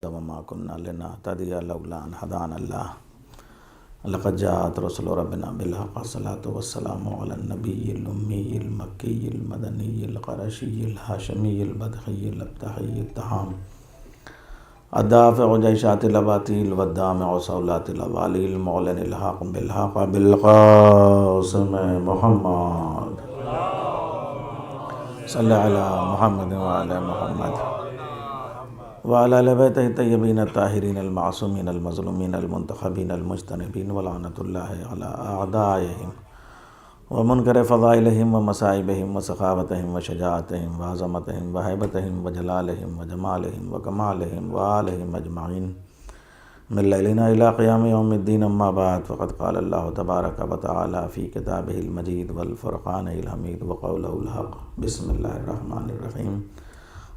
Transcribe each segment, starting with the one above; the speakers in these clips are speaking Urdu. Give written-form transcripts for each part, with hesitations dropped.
وما كنا لنهتدي لولا أن هدانا الله لقد جاءت رسل ربنا بالحق الصلاة والسلام على النبي الأمي المكي المدني القرشي الهاشمي البدخي الابتحي التهام الدافع جيشات الأباطيل والدامع صولات الأوالي المعلن الحق بالحق بالقاسم محمد صلی علی محمد وعلی محمد وعلى آل بیتہ الطیبین الطاہرین المعصومین المظلومین المنتخبین المجتنبین ولعنۃ اللہ علی اعدائہم ومنکر فضائلہم ومصائبہم وسخاوتہم وشجاعتہم وعظمتہم وہیبتہم وجلالہم وجمالہم وکمالہم وآلہم اجمعین من لیلنا الی قیام یوم الدین اما بعد فقد قال اللہ تبارک وتعالی فی کتابہ المجید والفرقان الحمید وقولہ الحق بسم اللہ الرحمن الرحیم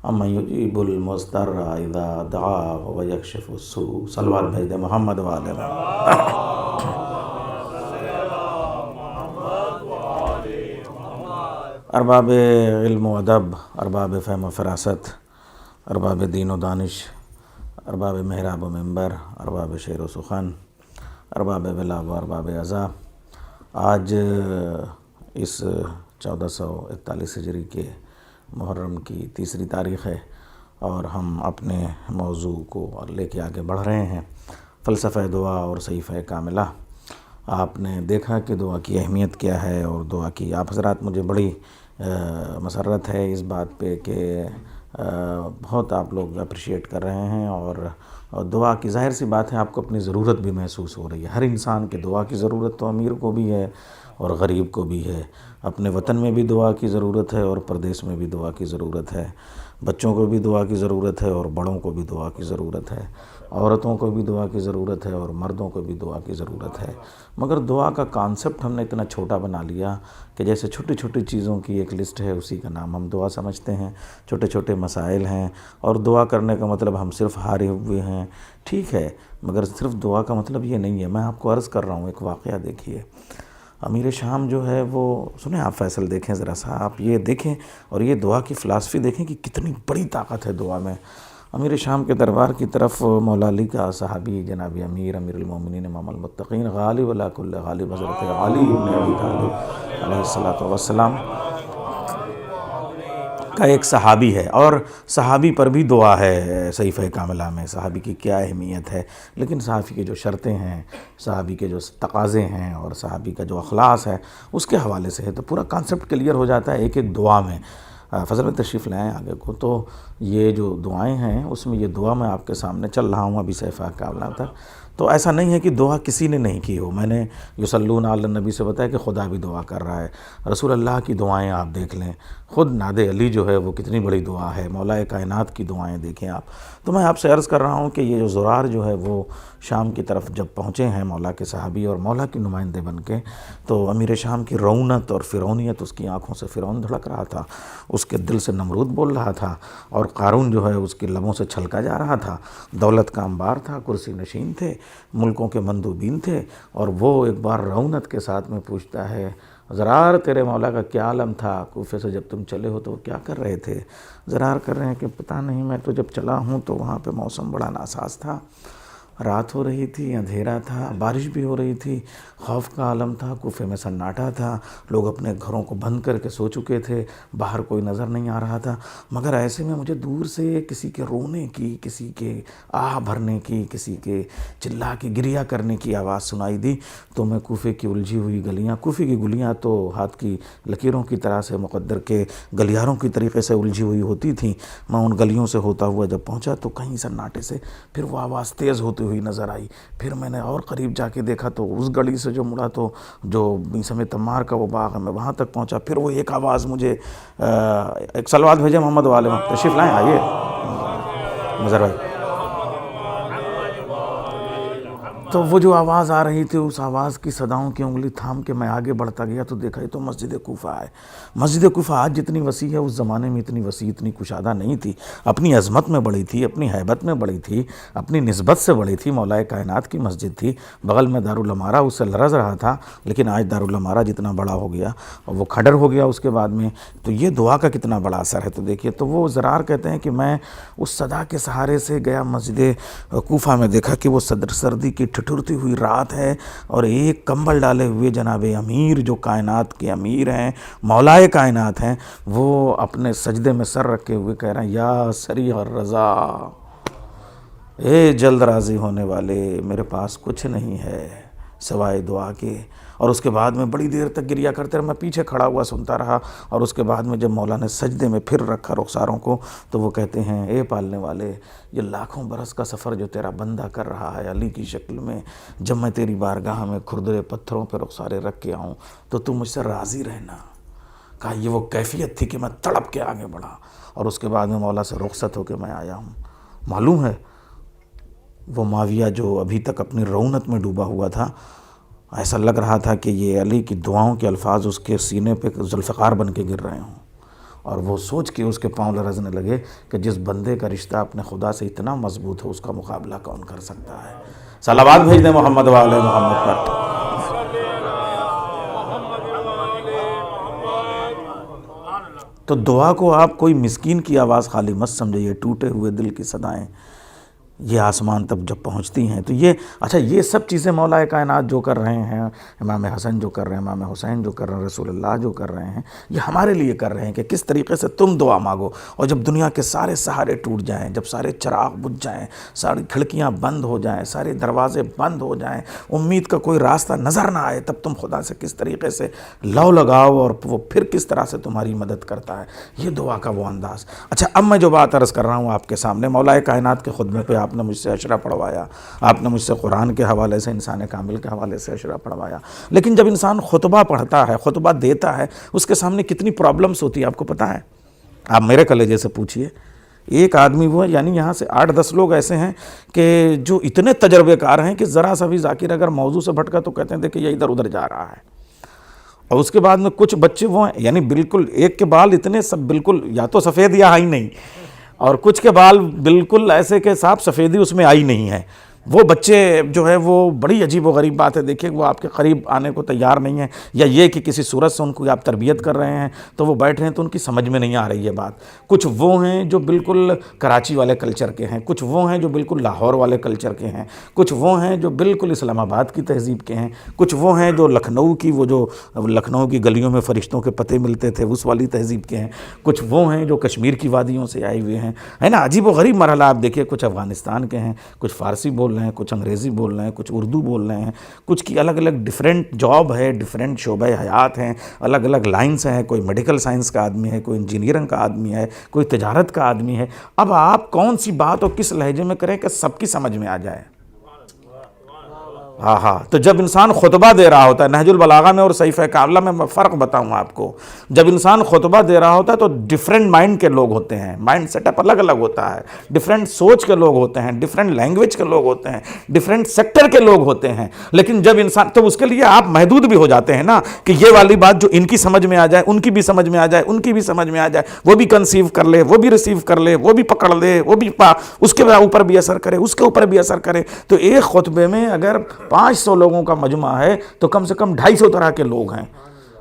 امن یجیب المضطر اذا دعاہ ویکشف السوء صلوات بھیج دے محمد والے ارباب علم و ادب، ارباب فہم و فراست، ارباب دین و دانش، ارباب محراب و منبر، ارباب شعر و سخن، ارباب ولا و ارباب عزا، آج اس 1441 ہجری کے محرم کی 3 تاریخ ہے اور ہم اپنے موضوع کو لے کے آگے بڑھ رہے ہیں، فلسفہ دعا اور صحیفہ کاملہ۔ آپ نے دیکھا کہ دعا کی اہمیت کیا ہے اور دعا کی آپ حضرات مجھے بڑی مسرت ہے اس بات پہ کہ بہت آپ لوگ اپریشیٹ کر رہے ہیں اور دعا کی ظاہر سی بات ہے آپ کو اپنی ضرورت بھی محسوس ہو رہی ہے۔ ہر انسان کی دعا کی ضرورت تو امیر کو بھی ہے اور غریب کو بھی ہے، اپنے وطن میں بھی دعا کی ضرورت ہے اور پردیس میں بھی دعا کی ضرورت ہے، بچوں کو بھی دعا کی ضرورت ہے اور بڑوں کو بھی دعا کی ضرورت ہے، عورتوں کو بھی دعا کی ضرورت ہے اور مردوں کو بھی دعا کی ضرورت ہے۔ مگر دعا کا کانسیپٹ ہم نے اتنا چھوٹا بنا لیا کہ جیسے چھوٹی چھوٹی چیزوں کی ایک لسٹ ہے اسی کا نام ہم دعا سمجھتے ہیں، چھوٹے چھوٹے مسائل ہیں اور دعا کرنے کا مطلب ہم صرف ہارے ہوئے ہیں۔ ٹھیک ہے، مگر صرف دعا کا مطلب یہ نہیں ہے۔ میں آپ کو عرض کر رہا ہوں، ایک واقعہ دیکھیے۔ امیر شام جو ہے وہ سنیں، آپ فیصل دیکھیں ذرا سا، آپ یہ دیکھیں اور یہ دعا کی فلسفی دیکھیں کہ کتنی بڑی طاقت ہے دعا میں۔ امیر شام کے دربار کی طرف مولا علی کا صحابی جناب امیر المومنین امام المتقین غالب علی کل غالب حضرت علی بن ابی طالب علیہ الصلوۃ والسلام کا ایک صحابی ہے، اور صحابی پر بھی دعا ہے صحیفہ کاملہ میں، صحابی کی کیا اہمیت ہے، لیکن صحابی کی جو شرطیں ہیں، صحابی کے جو تقاضے ہیں اور صحابی کا جو اخلاص ہے اس کے حوالے سے ہے تو پورا کانسیپٹ کلیئر ہو جاتا ہے ایک ایک دعا میں۔ فضل میں تشریف لائیں آگے کو، تو یہ جو دعائیں ہیں اس میں یہ دعا میں آپ کے سامنے چل رہا ہوں ابھی صحیفہ کاملہ تک، تو ایسا نہیں ہے کہ دعا کسی نے نہیں کی ہو۔ میں نے یصلون علی النبی سے بتایا کہ خدا بھی دعا کر رہا ہے، رسول اللہ کی دعائیں آپ دیکھ لیں، خود ناد علی جو ہے وہ کتنی بڑی دعا ہے، مولا کائنات کی دعائیں دیکھیں آپ۔ تو میں آپ سے عرض کر رہا ہوں کہ یہ جو زرار جو ہے وہ شام کی طرف جب پہنچے ہیں مولا کے صحابی اور مولا کے نمائندے بن کے، تو امیر شام کی رونت اور فرعونیت، اس کی آنکھوں سے فرعون دھڑک رہا تھا، اس کے دل سے نمرود بول رہا تھا، اور قارون جو ہے اس کے لبوں سے چھلکا جا رہا تھا، دولت کا انبار تھا، کرسی نشین تھے، ملکوں کے مندوبین تھے، اور وہ ایک بار رونت کے ساتھ میں پوچھتا ہے، زرار تیرے مولا کا کیا عالم تھا، کوفے سے جب تم چلے ہو تو وہ کیا کر رہے تھے؟ زرار کر رہے ہیں کہ پتہ نہیں، میں تو جب چلا ہوں تو وہاں پہ موسم بڑا ناساز تھا، رات ہو رہی تھی، اندھیرا تھا، بارش بھی ہو رہی تھی، خوف کا عالم تھا، کوفے میں سناٹا تھا، لوگ اپنے گھروں کو بند کر کے سو چکے تھے، باہر کوئی نظر نہیں آ رہا تھا، مگر ایسے میں مجھے دور سے کسی کے رونے کی، کسی کے آہ بھرنے کی، کسی کے چلا کے گریہ کرنے کی آواز سنائی دی، تو میں کوفے کی الجھی ہوئی گلیاں، کوفے کی گلیاں تو ہاتھ کی لکیروں کی طرح سے مقدر کے گلیاروں کی طریقے سے الجھی ہوئی ہوتی تھیں، میں ان گلیوں سے ہوتا ہوا جب پہنچا تو کہیں سناٹے سے پھر وہ آواز تیز ہوتی ہوئی نظر آئی، پھر میں نے اور قریب جا کے دیکھا تو اس گلی سے جو مڑا تو جو میثم تمار کا وہ باغ ہے، میں وہاں تک پہنچا، پھر وہ ایک آواز مجھے ایک صلوات بھیجے محمد والے تشریف لائیں، آئیے مظہر بھائی۔ تو وہ جو آواز آ رہی تھی اس آواز کی صداؤں کی انگلی تھام کے میں آگے بڑھتا گیا تو دیکھا یہ تو مسجد کوفہ ہے۔ مسجد کوفہ آج جتنی وسیع ہے اس زمانے میں اتنی وسیع اتنی کشادہ نہیں تھی، اپنی عظمت میں بڑی تھی، اپنی ہیبت میں بڑی تھی، اپنی نسبت سے بڑی تھی، مولا کائنات کی مسجد تھی، بغل میں دارالامارہ اس سے لرز رہا تھا، لیکن آج دارالامارہ جتنا بڑا ہو گیا اور وہ کھڈر ہو گیا اس کے بعد میں، تو یہ دعا کا کتنا بڑا اثر ہے۔ تو دیکھیے تو وہ زرار کہتے ہیں کہ میں اس صدا کے سہارے سے گیا مسجد کوفہ میں، دیکھا کہ وہ سردی کی ٹھٹھرتی ہوئی رات ہے اور ایک کمبل ڈالے ہوئے جناب امیر جو کائنات کے امیر ہیں، مولائے کائنات ہیں، وہ اپنے سجدے میں سر رکھے ہوئے کہہ رہے ہیں یا سریع الرضا، اے جلد راضی ہونے والے، میرے پاس کچھ نہیں ہے سوائے دعا کے۔ اور اس کے بعد میں بڑی دیر تک گریا کرتے رہے، میں پیچھے کھڑا ہوا سنتا رہا، اور اس کے بعد میں جب مولا نے سجدے میں پھر رکھا رخساروں کو تو وہ کہتے ہیں اے پالنے والے، یہ لاکھوں برس کا سفر جو تیرا بندہ کر رہا ہے علی کی شکل میں، جب میں تیری بارگاہ میں کھردرے پتھروں پہ رخسارے رکھ کے آؤں تو تم مجھ سے راضی رہنا۔ کہا یہ وہ کیفیت تھی کہ میں تڑپ کے آگے بڑھا، اور اس کے بعد میں مولا سے رخصت ہو کے میں آیا ہوں۔ معلوم ہے وہ معاویہ جو ابھی تک اپنی رونت میں ڈوبا ہوا تھا، ایسا لگ رہا تھا کہ یہ علی کی دعاؤں کے الفاظ اس کے سینے پہ ذوالفقار بن کے گر رہے ہوں، اور وہ سوچ کے اس کے پاؤں لرزنے لگے کہ جس بندے کا رشتہ اپنے خدا سے اتنا مضبوط ہو اس کا مقابلہ کون کر سکتا ہے۔ صلوات بھیج دیں محمد و آل محمد پر۔ تو دعا کو آپ کوئی مسکین کی آواز خالی مت سمجھے، ٹوٹے ہوئے دل کی صدائیں یہ آسمان تک جب پہنچتی ہیں تو یہ اچھا یہ سب چیزیں مولا کائنات جو کر رہے ہیں، امام حسن جو کر رہے ہیں، امام حسین جو کر رہے ہیں، رسول اللہ جو کر رہے ہیں، یہ ہمارے لیے کر رہے ہیں کہ کس طریقے سے تم دعا مانگو، اور جب دنیا کے سارے سہارے ٹوٹ جائیں، جب سارے چراغ بجھ جائیں، ساری کھڑکیاں بند ہو جائیں، سارے دروازے بند ہو جائیں، امید کا کوئی راستہ نظر نہ آئے، تب تم خدا سے کس طریقے سے لو لگاؤ اور وہ پھر کس طرح سے تمہاری مدد کرتا ہے، یہ دعا کا وہ انداز۔ اچھا اب میں جو بات عرض کر رہا ہوں آپ کے سامنے، مولا کائنات کے خطبے پہ آپ نے مجھ سے اشرا پڑھوایا، آپ نے مجھ سے قرآن کے حوالے سے، انسان کامل کے حوالے سے اشرا پڑھوایا، لیکن جب انسان خطبہ پڑھتا ہے، خطبہ دیتا ہے، اس کے سامنے کتنی پرابلمس ہوتی ہے آپ کو پتہ ہے؟ آپ میرے کلیجے سے پوچھئے، ایک آدمی وہ یعنی یہاں سے 8-10 لوگ ایسے ہیں کہ جو اتنے تجربے کار ہیں کہ ذرا سا بھی ذاکر اگر موضوع سے بھٹکا تو کہتے ہیں دیکھیں یہ ادھر ادھر جا رہا ہے۔ اور اس کے بعد میں کچھ بچے وہ ہیں یعنی بالکل ایک کے بال اتنے سب بالکل یا تو سفید یا ہی نہیں، اور کچھ کے بال بالکل ایسے کہ صاحب سفیدی اس میں آئی نہیں ہے، وہ بچے جو ہے وہ بڑی عجیب و غریب بات ہے، دیکھیں وہ آپ کے قریب آنے کو تیار نہیں ہیں، یا یہ کہ کسی صورت سے ان کو آپ تربیت کر رہے ہیں تو وہ بیٹھ رہے ہیں تو ان کی سمجھ میں نہیں آ رہی ہے بات۔ کچھ وہ ہیں جو بالکل کراچی والے کلچر کے ہیں، کچھ وہ ہیں جو بالکل لاہور والے کلچر کے ہیں، کچھ وہ ہیں جو بالکل اسلام آباد کی تہذیب کے ہیں، کچھ وہ ہیں جو لکھنؤ کی وہ جو لکھنؤ کی گلیوں میں فرشتوں کے پتے ملتے تھے اس والی تہذیب کے ہیں، کچھ وہ ہیں جو کشمیر کی وادیوں سے آئے ہوئے ہیں، ہے نا، عجیب و غریب مرحلہ آپ دیکھیے، کچھ افغانستان کے ہیں، کچھ فارسی بول رہے ہیں، کچھ انگریزی بول رہے ہیں، کچھ اردو بول رہے ہیں، کچھ کی الگ الگ ڈیفرنٹ جاب ہے، ڈیفرنٹ شعبہ حیات ہیں، الگ الگ لائنز ہیں، کوئی میڈیکل سائنس کا آدمی ہے، کوئی انجینئرنگ کا آدمی ہے، کوئی تجارت کا آدمی ہے۔ اب آپ کون سی بات اور کس لہجے میں کریں کہ سب کی سمجھ میں آ جائے؟ ہاں تو جب انسان خطبہ دے رہا ہوتا ہے، نہج البلاغہ میں اور صحیفہ کاملہ میں فرق بتاؤں آپ کو، جب انسان خطبہ دے رہا ہوتا ہے تو ڈیفرنٹ مائنڈ کے لوگ ہوتے ہیں، مائنڈ سیٹ اپ الگ الگ ہوتا ہے، ڈیفرنٹ سوچ کے لوگ ہوتے ہیں، ڈیفرنٹ لینگویج کے لوگ ہوتے ہیں، ڈیفرنٹ سیکٹر کے لوگ ہوتے ہیں، لیکن جب انسان تو اس کے لیے آپ محدود بھی ہو جاتے ہیں نا کہ یہ والی بات جو ان کی سمجھ میں آ جائے، ان کی بھی سمجھ میں آ جائے، ان کی بھی سمجھ میں آ جائے، وہ بھی کنسیو کر لے، وہ بھی ریسیو کر لے، وہ بھی پکڑ لے، وہ بھی اس کے اوپر بھی اثر کرے، اس کے اوپر بھی اثر کرے۔ تو ایک خطبے میں اگر 500 لوگوں کا مجمع ہے تو کم سے کم 250 طرح کے لوگ ہیں،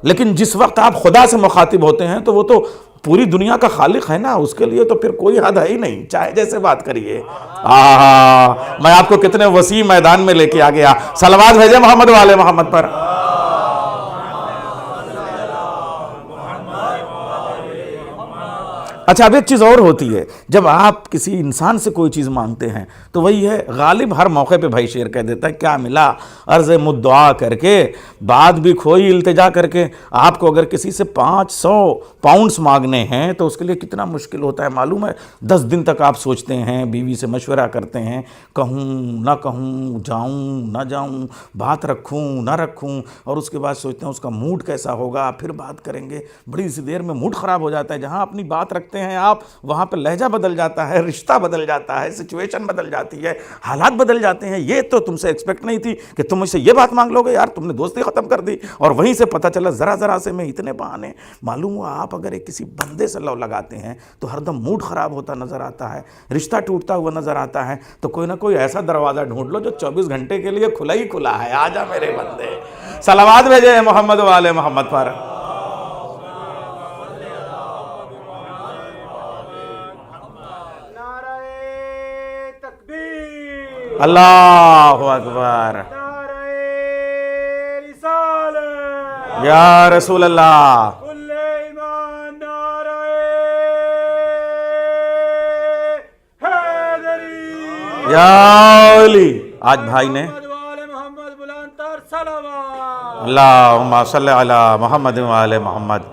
لیکن جس وقت آپ خدا سے مخاطب ہوتے ہیں تو وہ تو پوری دنیا کا خالق ہے نا، اس کے لیے تو پھر کوئی حد ہے ہی نہیں، چاہے جیسے بات کریے۔ میں آپ کو کتنے وسیع میدان میں لے کے آ گیا۔ صلوات بھیجے محمد والے محمد پر۔ اچھا اب ایک چیز اور ہوتی ہے، جب آپ کسی انسان سے کوئی چیز مانگتے ہیں تو وہی ہے، غالب ہر موقع پہ بھائی شیر کہہ دیتا ہے کیا ملا عرض مدعا کر کے، بات بھی کھوئی التجا کر کے۔ آپ کو اگر کسی سے 500 پاؤنڈز مانگنے ہیں تو اس کے لیے کتنا مشکل ہوتا ہے معلوم ہے؟ 10 دن تک آپ سوچتے ہیں، بیوی سے مشورہ کرتے ہیں، کہوں نہ کہوں، جاؤں نہ جاؤں، بات رکھوں نہ رکھوں، اور اس کے بعد سوچتے ہیں اس کا موڈ کیسا ہوگا، پھر بات کریں گے۔ بڑی سی دیر میں موڈ خراب ہو جاتا ہے، جہاں اپنی بات رکھتے پڑھتے ہیں آپ، وہاں پہ لہجہ بدل جاتا ہے، رشتہ بدل جاتا ہے، سچویشن بدل جاتی ہے، حالات بدل جاتے ہیں. یہ تو تم سے ایکسپیکٹ نہیں تھی کہ تم مجھ سے یہ بات مانگ لو گے. یار تم نے دوستی ختم کر دی، اور وہیں سے پتہ چلا ذرا ذرا سے میں اتنے بہانے. معلوم ہوا آپ اگر ایک کسی بندے سے لو لگاتے ہیں تو ہر دم موڈ خراب ہوتا نظر آتا ہے، رشتہ ٹوٹتا ہوا نظر آتا ہے. تو کوئی نہ کوئی ایسا دروازہ ڈھونڈ لو جو 24 گھنٹے کے لیے کھلا ہی کھلا ہے. آجا میرے بندے، صلوات بھیجے محمد والے محمد پر. اللہ اکبر، یا رسول اللہ. یا علی. آج بھائی نے اللہم صلی علی محمد وعلی محمد،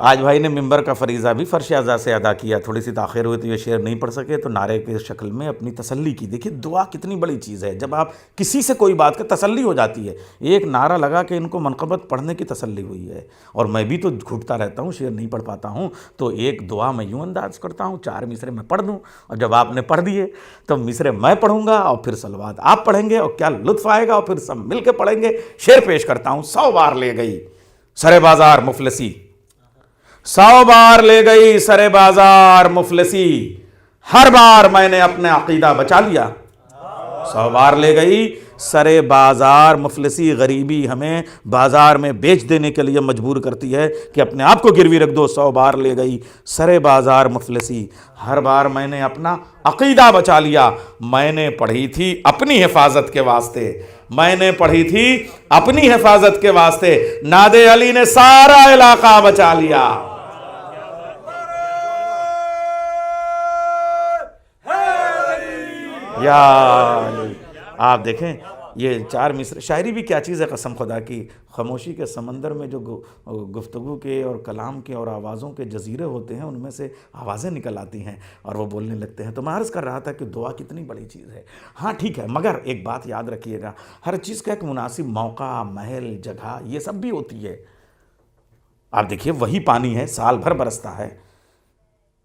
آج بھائی نے ممبر کا فریضہ بھی فرش اعضاء سے ادا کیا. تھوڑی سی تاخیر ہوئی تو یہ شعر نہیں پڑھ سکے، تو نعرے کی شکل میں اپنی تسلی کی. دیکھیے دعا کتنی بڑی چیز ہے. جب آپ کسی سے کوئی بات کا تسلی ہو جاتی ہے. ایک نعرہ لگا کہ ان کو منقبت پڑھنے کی تسلی ہوئی ہے، اور میں بھی تو گھٹتا رہتا ہوں، شعر نہیں پڑھ پاتا ہوں، تو ایک دعا میں یوں انداز کرتا ہوں 4 مصرے میں پڑھ دوں، اور جب آپ نے پڑھ دیے تو مصرے میں پڑھوں گا اور پھر صلوات آپ پڑھیں گے، اور کیا لطف آئے گا، اور پھر سب مل کے پڑھیں گے. شعر پیش کرتا ہوں. 100 بار لے گئی سرے بازار مفلسی، 100 بار لے گئی سرے بازار مفلسی، ہر بار میں نے اپنا عقیدہ بچا لیا. 100 بار لے گئی سرے بازار مفلسی. غریبی ہمیں بازار میں بیچ دینے کے لیے مجبور کرتی ہے کہ اپنے آپ کو گروی رکھ دو. 100 بار لے گئی سرے بازار مفلسی، ہر بار میں نے اپنا عقیدہ بچا لیا. میں نے پڑھی تھی اپنی حفاظت کے واسطے، میں نے پڑھی تھی اپنی حفاظت کے واسطے، ناد علی نے سارا علاقہ بچا لیا. یا آپ دیکھیں یہ 4 مصرے. شاعری بھی کیا چیز ہے قسم خدا کی. خاموشی کے سمندر میں جو گفتگو کے اور کلام کے اور آوازوں کے جزیرے ہوتے ہیں، ان میں سے آوازیں نکل آتی ہیں اور وہ بولنے لگتے ہیں. تو میں عرض کر رہا تھا کہ دعا کتنی بڑی چیز ہے. ہاں ٹھیک ہے، مگر ایک بات یاد رکھیے گا، ہر چیز کا ایک مناسب موقع، محل، جگہ، یہ سب بھی ہوتی ہے. آپ دیکھیے وہی پانی ہے، سال بھر برستا ہے،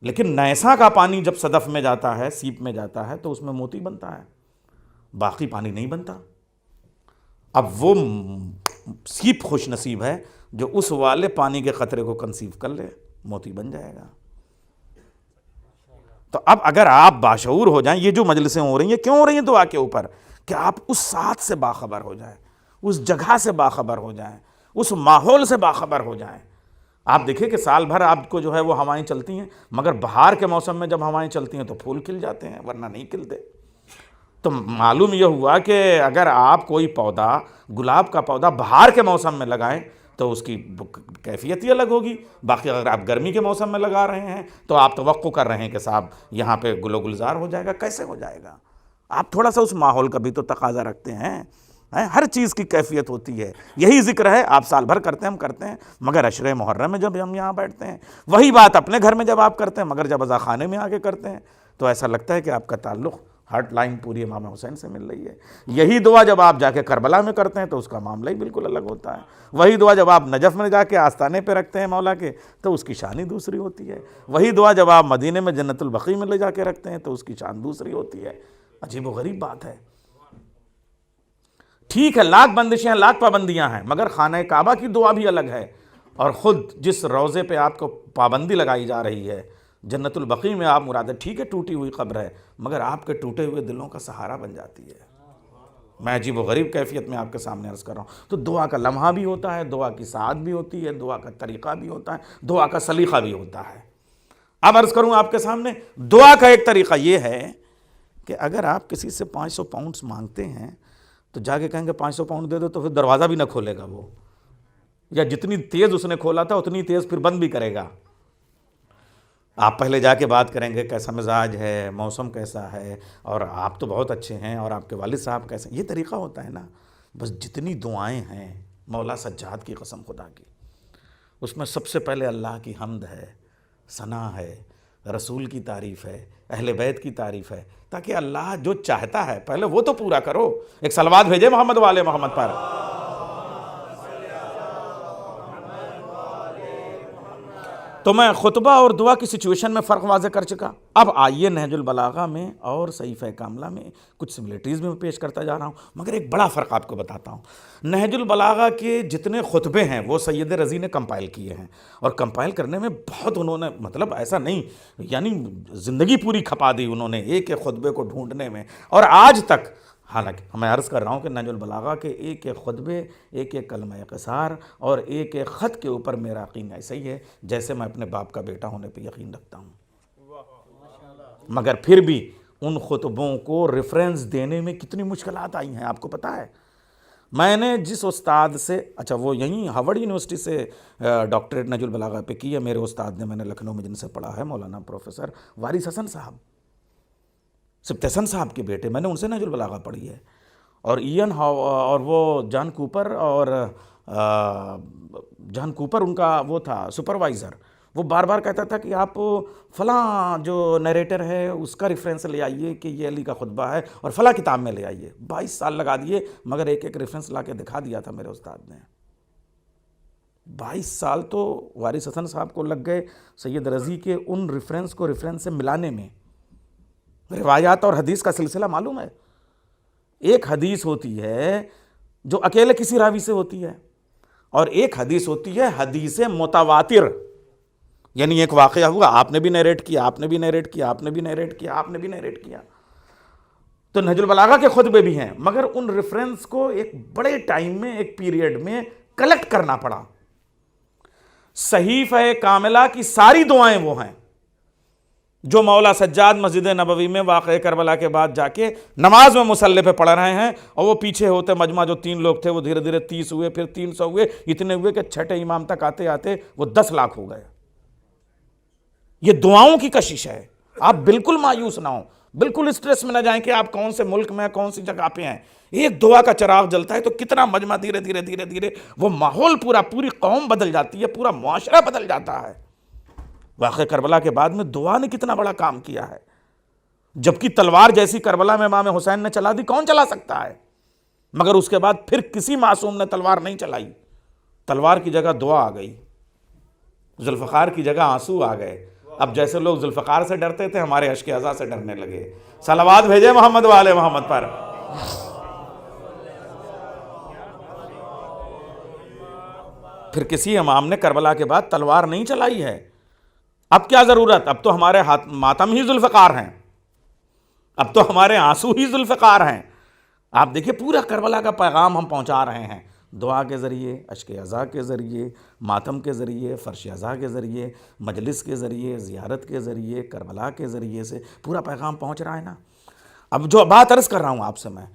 لیکن نیسا کا پانی جب صدف میں جاتا ہے، سیپ میں جاتا ہے، تو اس میں موتی بنتا ہے، باقی پانی نہیں بنتا. اب وہ سیپ خوش نصیب ہے جو اس والے پانی کے قطرے کو کنسیو کر لے، موتی بن جائے گا. تو اب اگر آپ باشعور ہو جائیں، یہ جو مجلسیں ہو رہی ہیں کیوں ہو رہی ہیں دعا کے اوپر، کہ آپ اس ساتھ سے باخبر ہو جائیں، اس جگہ سے باخبر ہو جائیں، اس ماحول سے باخبر ہو جائیں. آپ دیکھیں کہ سال بھر آپ کو جو ہے وہ ہوائیں چلتی ہیں، مگر بہار کے موسم میں جب ہوائیں چلتی ہیں تو پھول کھل جاتے ہیں، ورنہ نہیں کھلتے. تو معلوم یہ ہوا کہ اگر آپ کوئی پودا، گلاب کا پودا بہار کے موسم میں لگائیں تو اس کی کیفیت ہی الگ ہوگی. باقی اگر آپ گرمی کے موسم میں لگا رہے ہیں تو آپ توقع کر رہے ہیں کہ صاحب یہاں پہ گل و گلزار ہو جائے گا. کیسے ہو جائے گا؟ آپ تھوڑا سا اس ماحول کا بھی تو تقاضا رکھتے ہیں. ہر چیز کی کیفیت ہوتی ہے. یہی ذکر ہے، آپ سال بھر کرتے ہیں، ہم کرتے ہیں، مگر عشرے محرم میں جب ہم یہاں بیٹھتے ہیں، وہی بات اپنے گھر میں جب آپ کرتے ہیں، مگر جب عزا خانے میں آ کے کرتے ہیں تو ایسا لگتا ہے کہ آپ کا تعلق ہارٹ لائن پوری امام حسین سے مل رہی ہے. یہی دعا جب آپ جا کے کربلا میں کرتے ہیں تو اس کا معاملہ ہی بالکل الگ ہوتا ہے. وہی دعا جب آپ نجف میں جا کے آستانے پہ رکھتے ہیں مولا کے تو اس کی شان ہی دوسری ہوتی ہے. وہی دعا جب آپ مدینے میں جنت البقیع میں لے جا کے رکھتے ہیں تو اس کی شان دوسری ہوتی ہے. عجیب و غریب بات ہے. ٹھیک ہے، لاکھ بندشیں، لاکھ پابندیاں ہیں، مگر خانہ کعبہ کی دعا بھی الگ ہے. اور خود جس روضے پہ آپ کو پابندی لگائی جا رہی ہے، جنت البقیع میں آپ مراد ہے، ٹھیک ہے ٹوٹی ہوئی قبر ہے، مگر آپ کے ٹوٹے ہوئے دلوں کا سہارا بن جاتی ہے. میں عجیب و غریب کیفیت میں آپ کے سامنے عرض کر رہا ہوں. تو دعا کا لمحہ بھی ہوتا ہے، دعا کی ساعت بھی ہوتی ہے، دعا کا طریقہ بھی ہوتا ہے، دعا کا سلیقہ بھی ہوتا ہے. اب عرض کروں آپ کے سامنے، دعا کا ایک طریقہ یہ ہے کہ اگر آپ کسی سے 500 پاؤنڈز مانگتے ہیں تو جا کے کہیں گے 500 پاؤنڈ دے دو، تو پھر دروازہ بھی نہ کھولے گا وہ، یا جتنی تیز اس نے کھولا تھا اتنی تیز پھر بند بھی کرے گا. آپ پہلے جا کے بات کریں گے کیسا مزاج ہے، موسم کیسا ہے، اور آپ تو بہت اچھے ہیں، اور آپ کے والد صاحب کیسے. یہ طریقہ ہوتا ہے نا. بس جتنی دعائیں ہیں مولا سجاد کی قسم خدا کی، اس میں سب سے پہلے اللہ کی حمد ہے، ثنا ہے، رسول کی تعریف ہے، اہل بیت کی تعریف ہے، تاکہ اللہ جو چاہتا ہے پہلے وہ تو پورا کرو. ایک صلوات بھیجے محمد والے محمد پر. تو میں خطبہ اور دعا کی سچویشن میں فرق واضح کر چکا. اب آئیے نہج البلاغہ میں اور صحیفہ کاملہ میں کچھ سملیٹریز میں پیش کرتا جا رہا ہوں، مگر ایک بڑا فرق آپ کو بتاتا ہوں. نہج البلاغہ کے جتنے خطبے ہیں وہ سید رضی نے کمپائل کیے ہیں، اور کمپائل کرنے میں بہت انہوں نے، مطلب ایسا نہیں یعنی زندگی پوری کھپا دی انہوں نے ایک ایک خطبے کو ڈھونڈنے میں. اور آج تک، حالانکہ میں عرض کر رہا ہوں کہ نہج البلاغہ کے ایک ایک خطبے، ایک ایک کلمہ قصار اور ایک ایک خط کے اوپر میرا یقین ایسا ہی ہے جیسے میں اپنے باپ کا بیٹا ہونے پہ یقین رکھتا ہوں. مگر پھر بھی ان خطبوں کو ریفرنس دینے میں کتنی مشکلات آئی ہیں آپ کو پتہ ہے. میں نے جس استاد سے، اچھا وہ یہیں ہارورڈ یونیورسٹی سے ڈاکٹریٹ نہج البلاغہ پہ کی ہے، میرے استاد نے، میں نے لکھنؤ میں جن سے پڑھا ہے، مولانا پروفیسر وارث حسن صاحب، سبت حسن صاحب کے بیٹے، میں نے ان سے نہج البلاغہ پڑھی ہے. اور ایئن اور وہ جان کوپر، اور جان کوپر ان کا وہ تھا سپروائزر، وہ بار بار کہتا تھا کہ آپ فلاں جو نیریٹر ہے اس کا ریفرنس لے آئیے کہ یہ علی کا خطبہ ہے، اور فلاں کتاب میں لے آئیے. 22 سال لگا دیے، مگر ایک ایک ریفرنس لا کے دکھا دیا تھا میرے استاد نے. 22 سال تو وارث حسن صاحب کو لگ گئے سید رضی کے ان ریفرنس کو ریفرنس سے ملانے میں. روایات اور حدیث کا سلسلہ معلوم ہے، ایک حدیث ہوتی ہے جو اکیلے کسی راوی سے ہوتی ہے، اور ایک حدیث ہوتی ہے حدیث متواتر، یعنی ایک واقعہ ہوا، آپ نے بھی نیریٹ کیا، آپ نے بھی نیریٹ کیا، آپ نے بھی نیریٹ کیا، آپ نے بھی نیریٹ کیا. تو نہج البلاغہ کے خطبے بھی ہیں، مگر ان ریفرنس کو ایک بڑے ٹائم میں، ایک پیریڈ میں کلیکٹ کرنا پڑا. صحیفہ کاملہ کی ساری دعائیں وہ ہیں جو مولا سجاد مسجد نبوی میں واقعہ کربلا کے بعد جا کے نماز میں مصلی پہ پڑھ رہے ہیں، اور وہ پیچھے ہوتے مجمع جو 3 لوگ تھے وہ دھیرے دھیرے 30 ہوئے، پھر 300 ہوئے، اتنے ہوئے کہ چھٹے امام تک آتے آتے وہ 10 لاکھ ہو گئے. یہ دعاؤں کی کشش ہے. آپ بالکل مایوس نہ ہوں، بالکل اسٹریس میں نہ جائیں کہ آپ کون سے ملک میں، کون سی جگہ پہ ہیں. ایک دعا کا چراغ جلتا ہے تو کتنا مجمع دھیرے دھیرے دھیرے دھیرے وہ ماحول پوری قوم بدل جاتی ہے، پورا معاشرہ بدل جاتا ہے. واقعہ کربلا کے بعد میں دعا نے کتنا بڑا کام کیا ہے. جبکہ تلوار جیسی کربلا میں امام حسین نے چلا دی، کون چلا سکتا ہے؟ مگر اس کے بعد پھر کسی معصوم نے تلوار نہیں چلائی. تلوار کی جگہ دعا آ گئی، ذوالفقار کی جگہ آنسو آ گئے. اب جیسے لوگ ذوالفقار سے ڈرتے تھے، ہمارے اشک عزا سے ڈرنے لگے. صلوات بھیجے محمد والے محمد پر. پھر کسی امام نے کربلا کے بعد تلوار نہیں چلائی ہے. اب کیا ضرورت؟ اب تو ہمارے ماتم ہی ذوالفقار ہیں، اب تو ہمارے آنسو ہی ذوالفقار ہیں. آپ دیکھیں پورا کربلا کا پیغام ہم پہنچا رہے ہیں، دعا کے ذریعے، اشک عزا کے ذریعے، ماتم کے ذریعے، فرش عزا کے ذریعے، مجلس کے ذریعے، زیارت کے ذریعے، کربلا کے ذریعے سے پورا پیغام پہنچ رہا ہے نا. اب جو بات عرض کر رہا ہوں آپ سے میں،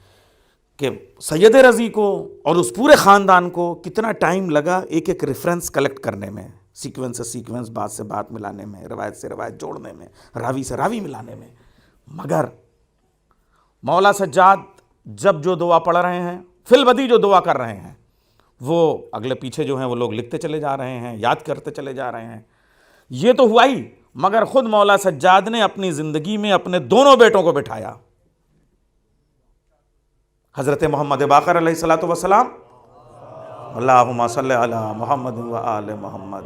کہ سید رضی کو اور اس پورے خاندان کو کتنا ٹائم لگا ایک ایک ریفرنس کلیکٹ کرنے میں، سیکوینس سے سیکوینس، بات سے بات ملانے میں، روایت سے روایت جوڑنے میں، راوی سے راوی ملانے میں. مگر مولا سجاد جب جو دعا پڑھ رہے ہیں، فی البدی جو دعا کر رہے ہیں، وہ اگلے پیچھے جو ہیں وہ لوگ لکھتے چلے جا رہے ہیں، یاد کرتے چلے جا رہے ہیں. یہ تو ہوا ہی، مگر خود مولا سجاد نے اپنی زندگی میں اپنے دونوں بیٹوں کو بٹھایا. حضرت محمد باقر علیہ الصلوۃ والسلام، اللہم صلی علی محمد و آل محمد.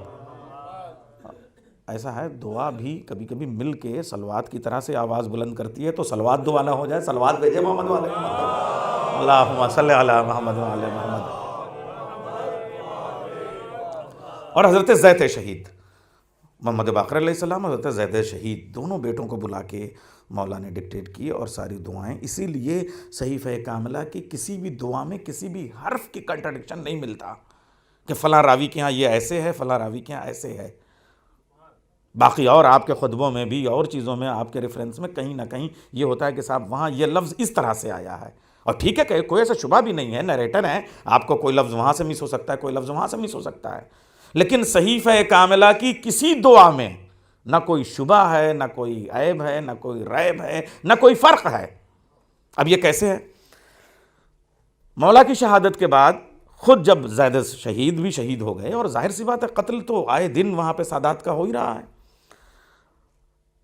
ایسا ہے دعا بھی کبھی کبھی مل کے صلوات کی طرح سے آواز بلند کرتی ہے، تو صلوات دعا نہ ہو جائے. صلوات بھیجے محمد و آل محمد. اللہم صلی علی محمد و آل محمد. اور حضرت زید شہید، محمد باقر علیہ السلام، حضرت زید شہید، دونوں بیٹوں کو بلا کے مولا نے ڈکٹیٹ کی اور ساری دعائیں. اسی لیے صحیفہ کاملہ کی کسی بھی دعا میں کسی بھی حرف کی کنٹرڈکشن نہیں ملتا کہ فلاں راوی کے ہاں یہ ایسے ہے، فلاں راوی کے ہاں ایسے ہے. باقی اور آپ کے خطبوں میں بھی اور چیزوں میں آپ کے ریفرنس میں کہیں نہ کہیں یہ ہوتا ہے کہ صاحب وہاں یہ لفظ اس طرح سے آیا ہے. اور ٹھیک ہے کہ کوئی ایسا شبہ بھی نہیں ہے، نیریٹر ہے، آپ کو کوئی لفظ وہاں سے مس ہو سکتا ہے، کوئی لفظ وہاں سے مس ہو سکتا ہے. لیکن صحیفہ کاملہ کی کسی دعا میں نہ کوئی شبہ ہے، نہ کوئی عیب ہے، نہ کوئی ریب ہے، نہ کوئی فرق ہے. اب یہ کیسے ہے؟ مولا کی شہادت کے بعد خود جب زید شہید بھی شہید ہو گئے، اور ظاہر سی بات ہے قتل تو آئے دن وہاں پہ سادات کا ہو ہی رہا ہے،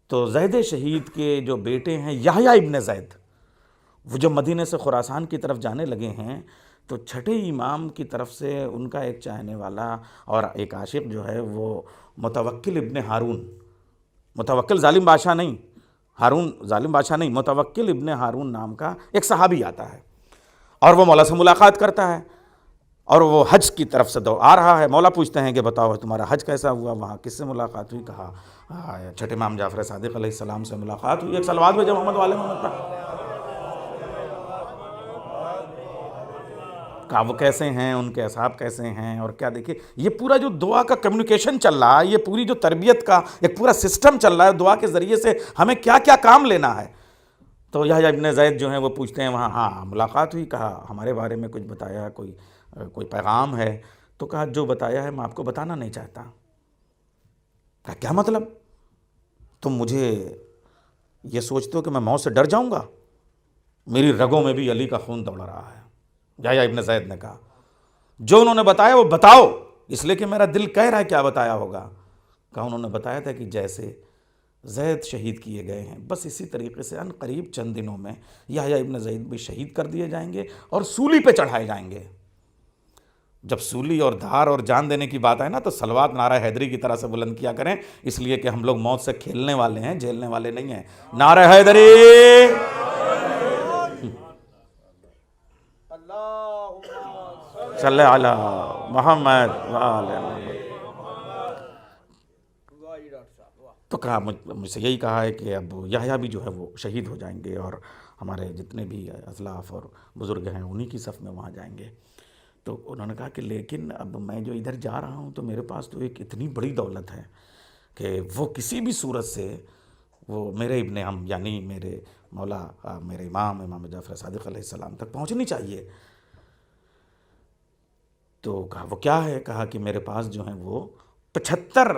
تو زید شہید کے جو بیٹے ہیں یحییٰ ابن زید، وہ جب مدینے سے خراسان کی طرف جانے لگے ہیں تو چھٹے امام کی طرف سے ان کا ایک چاہنے والا اور ایک عاشق جو ہے وہ متوکل ابن ہارون، متوکل ظالم بادشاہ نہیں، ہارون ظالم بادشاہ نہیں، متوکل ابن ہارون نام کا ایک صحابی آتا ہے اور وہ مولا سے ملاقات کرتا ہے، اور وہ حج کی طرف سے آ رہا ہے۔ مولا پوچھتے ہیں کہ بتاؤ تمہارا حج کیسا ہوا، وہاں کس سے ملاقات ہوئی؟ کہا چھٹے امام جعفر صادق علیہ السلام سے ملاقات ہوئی۔ ایک صلوات بھیجے محمد والے محمد پر۔ کہا وہ کیسے ہیں، ان کے اصحاب کیسے ہیں، اور کیا؟ دیکھیے یہ پورا جو دعا کا کمیونیکیشن چل رہا ہے، یہ پوری جو تربیت کا ایک پورا سسٹم چل رہا ہے، دعا کے ذریعے سے ہمیں کیا کیا کام لینا ہے۔ تو یحییٰ ابن زید جو ہیں وہ پوچھتے ہیں وہاں ہاں ملاقات ہوئی، کہا ہمارے بارے میں کچھ بتایا، کوئی پیغام ہے؟ تو کہا جو بتایا ہے میں آپ کو بتانا نہیں چاہتا۔ کہا کیا مطلب؟ تم مجھے یہ سوچتے ہو کہ میں موت سے ڈر جاؤں گا؟ میری رگوں میں بھی علی کا خون دوڑ رہا ہے۔ یحییٰ ابن زید نے کہا جو انہوں نے بتایا وہ بتاؤ، اس لیے کہ میرا دل کہہ رہا ہے کیا بتایا ہوگا۔ کہا انہوں نے بتایا تھا کہ جیسے زید شہید کیے گئے ہیں، بس اسی طریقے سے ان قریب چند دنوں میں یحییٰ ابن زید بھی شہید کر دیے جائیں گے اور سولی پہ چڑھائے جائیں گے۔ جب سولی اور دھار اور جان دینے کی بات آئے نا تو صلوات نعرہ حیدری کی طرح سے بلند کیا کریں، اس لیے کہ ہم لوگ موت سے کھیلنے والے ہیں، جھیلنے والے نہیں ہیں۔ نعرہ حیدری، صلی علی محمد وآل محمد۔ تو کہا مجھ سے یہی کہا ہے کہ اب یحییٰ بھی جو ہے وہ شہید ہو جائیں گے اور ہمارے جتنے بھی اسلاف اور بزرگ ہیں انہی کی صف میں وہاں جائیں گے۔ تو انہوں نے کہا کہ لیکن اب میں جو ادھر جا رہا ہوں تو میرے پاس تو ایک اتنی بڑی دولت ہے کہ وہ کسی بھی صورت سے وہ میرے ابن ہم یعنی میرے مولا میرے امام جعفر صادق علیہ السلام تک پہنچنی چاہیے۔ تو کہا وہ کیا ہے؟ کہا کہ میرے پاس جو ہیں وہ 75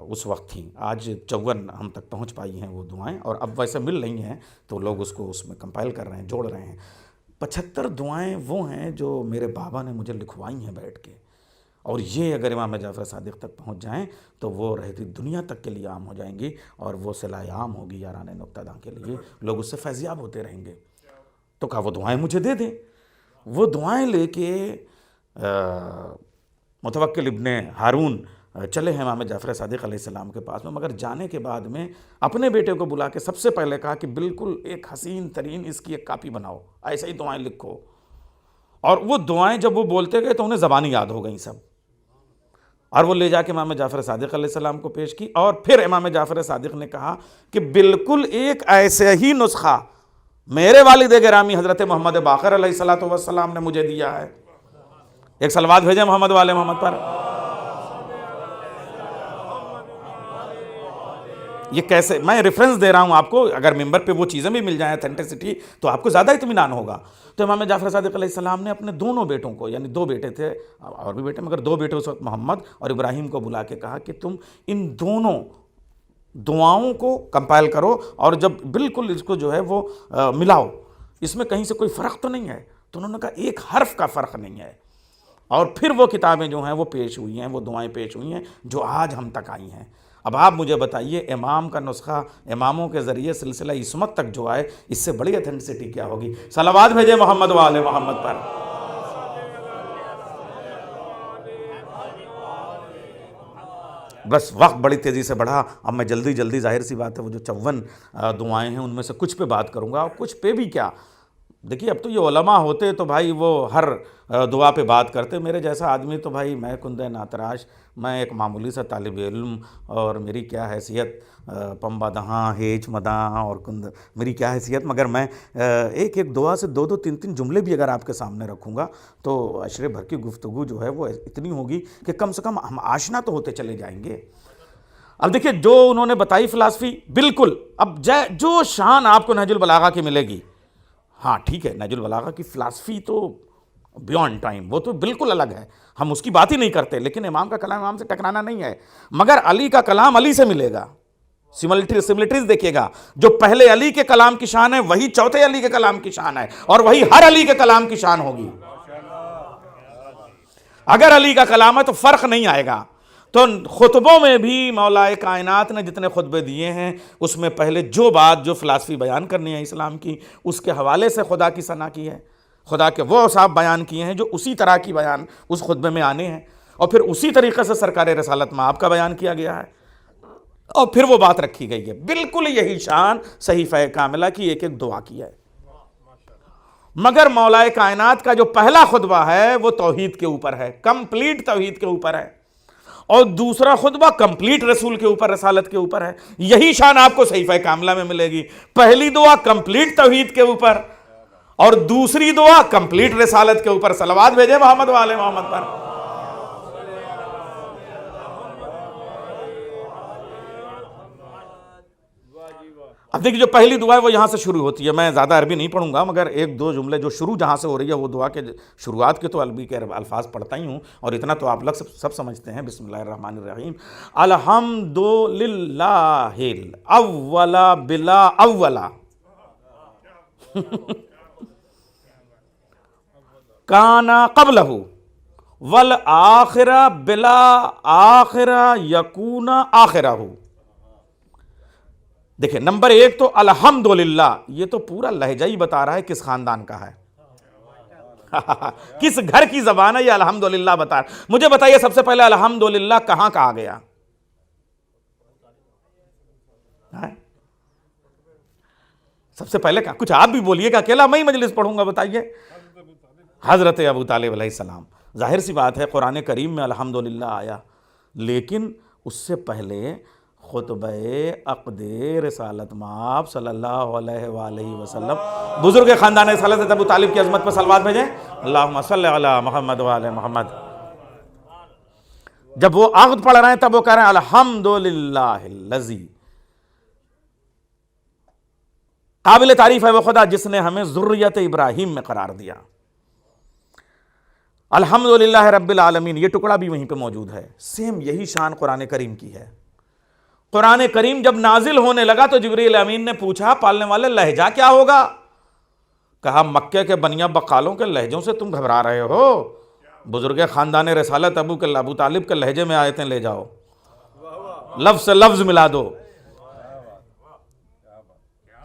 اس وقت تھیں، آج 54 ہم تک پہنچ پائی ہیں وہ دعائیں، اور اب ویسے مل رہی ہیں تو لوگ اس کو اس میں کمپائل کر رہے ہیں، جوڑ رہے ہیں۔ 75 دعائیں وہ ہیں جو میرے بابا نے مجھے لکھوائی ہیں بیٹھ کے، اور یہ اگر امام جعفر صادق تک پہنچ جائیں تو وہ رہتی دنیا تک کے لیے عام ہو جائیں گی، اور وہ صلاح عام ہوگی یاران نقطہ داں کے لیے، لوگ اس سے فیضیاب ہوتے رہیں گے۔ تو کہا وہ دعائیں مجھے دے دیں۔ وہ دعائیں لے کے متوکل ابن ہارون چلے ہیں امام جعفر صادق علیہ السلام کے پاس میں، مگر جانے کے بعد میں اپنے بیٹے کو بلا کے سب سے پہلے کہا کہ بالکل ایک حسین ترین اس کی ایک کاپی بناؤ، ایسے ہی دعائیں لکھو۔ اور وہ دعائیں جب وہ بولتے گئے تو انہیں زبانی یاد ہو گئیں سب، اور وہ لے جا کے امام جعفر صادق علیہ السلام کو پیش کی، اور پھر امام جعفر صادق نے کہا کہ بالکل ایک ایسے ہی نسخہ میرے والد گرامی حضرت محمد باقر علیہ السلام نے مجھے دیا ہے۔ ایک صلوات بھیجیں محمد والے محمد پر۔ یہ کیسے، میں ریفرنس دے رہا ہوں آپ کو، اگر ممبر پہ وہ چیزیں بھی مل جائیں اتھینٹسٹی تو آپ کو زیادہ اطمینان ہوگا۔ تو امام جعفر صادق علیہ السلام نے اپنے دونوں بیٹوں کو، یعنی 2 بیٹے تھے اور بھی بیٹے مگر 2 بیٹے اس وقت محمد اور ابراہیم کو بلا کے کہا کہ تم ان دونوں دعاؤں کو کمپائل کرو، اور جب بالکل اس کو جو ہے وہ ملاؤ، اس میں کہیں سے کوئی فرق تو نہیں ہے؟ تو انہوں نے کہا ایک حرف کا فرق نہیں ہے۔ اور پھر وہ کتابیں جو ہیں وہ پیش ہوئی ہیں، وہ دعائیں پیش ہوئی ہیں جو آج ہم تک آئی ہیں۔ اب آپ مجھے بتائیے امام کا نسخہ اماموں کے ذریعے سلسلہ عصمت تک جو آئے، اس سے بڑی اتھینٹسٹی کیا ہوگی؟ صلوات بھیجے محمد وآل محمد پر۔ بس وقت بڑی تیزی سے بڑھا، اب میں جلدی ظاہر سی بات ہے وہ جو 54 دعائیں ہیں ان میں سے کچھ پہ بات کروں گا، اور کچھ پہ بھی کیا، دیکھیے اب تو یہ علماء ہوتے تو بھائی وہ ہر دعا پہ بات کرتے، میرے جیسا آدمی تو بھائی میں کندہ ناتراش، میں ایک معمولی سا طالب علم، اور میری کیا حیثیت پمبا دہاں ہیچ مداں اور کند، میری کیا حیثیت، مگر میں ایک دعا سے 2 3 جملے بھی اگر آپ کے سامنے رکھوں گا تو عشرے بھر کی گفتگو جو ہے وہ اتنی ہوگی کہ کم سے کم ہم آشنا تو ہوتے چلے جائیں گے۔ اب دیکھیے جو انہوں نے بتائی فلاسفی، بالکل اب جو شان آپ کو نہج البلاغہ کی ملے گی، ہاں ٹھیک ہے نہج البلاغہ کی فلاسفی تو بیونڈ ٹائم، وہ تو بالکل الگ ہے، ہم اس کی بات ہی نہیں کرتے، لیکن امام کا کلام امام سے ٹکرانا نہیں ہے، مگر علی کا کلام علی سے ملے گا۔ سملٹریز دیکھیے گا، جو پہلے علی کے کلام کی شان ہے وہی چوتھے علی کے کلام کی شان ہے، اور وہی ہر علی کے کلام کی شان ہوگی۔ اگر علی کا کلام ہے تو فرق نہیں آئے گا۔ تو خطبوں میں بھی مولا کائنات نے جتنے خطبے دیے ہیں اس میں پہلے جو بات جو فلاسفی بیان کرنی ہے اسلام کی، اس کے حوالے سے خدا کی ثنا کی ہے، خدا کے وہ اوصاف بیان کیے ہیں جو اسی طرح کی بیان اس خطبے میں آنے ہیں۔ اور پھر اسی طریقے سے سرکار رسالت میں آپ کا بیان کیا گیا ہے اور پھر وہ بات رکھی گئی ہے. بالکل یہی شان صحیفہ کاملہ کی ایک ایک دعا کی ہے. مگر مولا کائنات کا جو پہلا خطبہ ہے وہ توحید کے اوپر ہے, کمپلیٹ توحید کے اوپر ہے, اور دوسرا خطبہ کمپلیٹ رسول کے اوپر, رسالت کے اوپر ہے. یہی شان آپ کو صحیفہ کاملہ میں ملے گی. پہلی دعا کمپلیٹ توحید کے اوپر اور دوسری دعا کمپلیٹ رسالت کے اوپر. صلوات بھیجے محمد والے محمد پر. اب دیکھیے جو پہلی دعا ہے وہ یہاں سے شروع ہوتی ہے. میں زیادہ عربی نہیں پڑھوں گا مگر ایک دو جملے جو شروع جہاں سے ہو رہی ہے وہ دعا کے شروعات کے تو عربی کے الفاظ پڑھتا ہی ہوں, اور اتنا تو آپ لوگ سب سمجھتے ہیں. بسم اللہ الرحمن الرحیم. الحمد للہ اولا بلا اولا کانا قبلہ والآخرہ بلا آخرہ یکون آخرہ. دیکھیں نمبر ایک تو الحمدللہ, یہ تو پورا لہجہ ہی بتا رہا ہے کس خاندان کا ہے, کس گھر کی زبان ہے یہ الحمدللہ بتا رہا ہے. مجھے بتائیے سب سے پہلے الحمدللہ کہاں کہا گیا؟ سب سے پہلے کچھ آپ بھی بولیے گا, اکیلا میں ہی مجلس پڑھوں گا؟ بتائیے. حضرت ابو طالب علیہ السلام. ظاہر سی بات ہے قرآن کریم میں الحمدللہ آیا, لیکن اس سے پہلے خطبہ عقد رسالت مآب صلی اللہ علیہ وآلہ وسلم, بزرگ خاندان رسالت ابو طالب کی عظمت پر صلوات بھیجیں. اللہم صلی علی محمد وآل محمد. جب وہ عقد پڑھ رہے ہیں تب وہ کہہ رہے ہیں الحمدللہ الذی. قابل تعریف ہے وہ خدا جس نے ہمیں ذریت ابراہیم میں قرار دیا. الحمدللہ رب العالمین, یہ ٹکڑا بھی وہیں پہ موجود ہے. سیم یہی شان قرآن کریم کی ہے. قرآن کریم جب نازل ہونے لگا تو جبریل امین نے پوچھا پالنے والے لہجہ کیا ہوگا؟ کہا مکے کے بنیا بقالوں کے لہجوں سے تم گھبرا رہے ہو, بزرگ خاندان رسالت ابو طالب کے لہجے میں آیتیں لے جاؤ, لفظ سے لفظ ملا دو.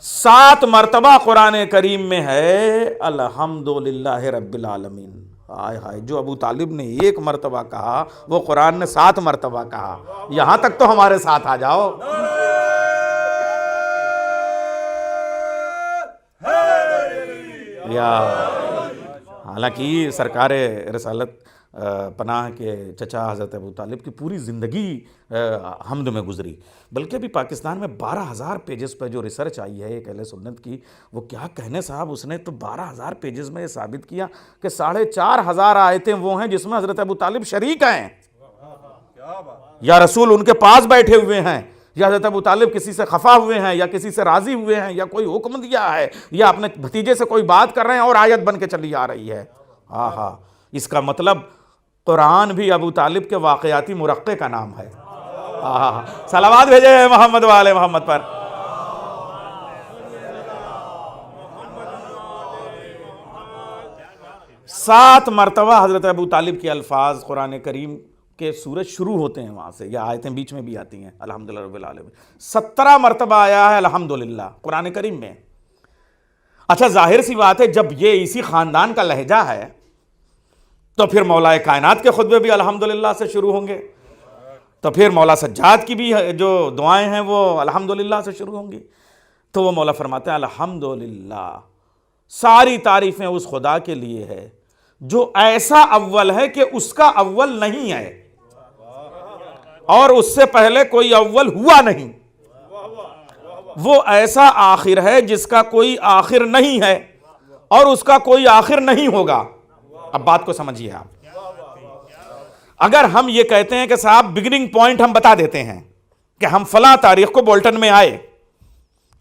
7 مرتبہ قرآن کریم میں ہے الحمدللہ رب العالمین. ہائے ہائے, جو ابو طالب نے 1 مرتبہ کہا وہ قرآن نے 7 مرتبہ کہا. یہاں تک تو ہمارے ساتھ آ جاؤ. حالانکہ سرکار رسالت پناہ کے چچا حضرت ابو طالب کی پوری زندگی حمد میں گزری, بلکہ بھی پاکستان میں 12,000 پیجز پہ جو ریسرچ آئی ہے ایک اہل سنت کی, وہ کیا کہنے صاحب, اس نے تو 12,000 پیجز میں یہ ثابت کیا کہ 4,500 آیتیں وہ ہیں جس میں حضرت ابو طالب شریک ہیں, یا رسول ان کے پاس بیٹھے ہوئے ہیں, یا حضرت ابو طالب کسی سے خفا ہوئے ہیں, یا کسی سے راضی ہوئے ہیں, یا کوئی حکم دیا ہے, یا اپنے بھتیجے سے کوئی بات کر رہے ہیں اور آیت بن کے چلی آ رہی ہے. آہا, اس کا مطلب قرآن بھی ابو طالب کے واقعاتی مرقع کا نام ہے. صلوات بھیجے محمد والے محمد پر. سات مرتبہ حضرت ابو طالب کے الفاظ قرآن کریم کے سورج شروع ہوتے ہیں وہاں سے, یا آیتیں بیچ میں بھی آتی ہیں الحمدللہ رب العالمین. 17 مرتبہ آیا ہے الحمدللہ قرآن کریم میں. اچھا ظاہر سی بات ہے جب یہ اسی خاندان کا لہجہ ہے تو پھر مولا کائنات کے خطبے بھی الحمدللہ سے شروع ہوں گے, تو پھر مولا سجاد کی بھی جو دعائیں ہیں وہ الحمدللہ سے شروع ہوں گی. تو وہ مولا فرماتے ہیں الحمدللہ, ساری تعریفیں اس خدا کے لیے ہے جو ایسا اول ہے کہ اس کا اول نہیں ہے اور اس سے پہلے کوئی اول ہوا نہیں. وہ ایسا آخر ہے جس کا کوئی آخر نہیں ہے اور اس کا کوئی آخر نہیں ہوگا. اب بات کو سمجھیے آپ. اگر ہم یہ کہتے ہیں کہ صاحب بگننگ پوائنٹ ہم بتا دیتے ہیں کہ ہم فلاں تاریخ کو بولٹن میں آئے,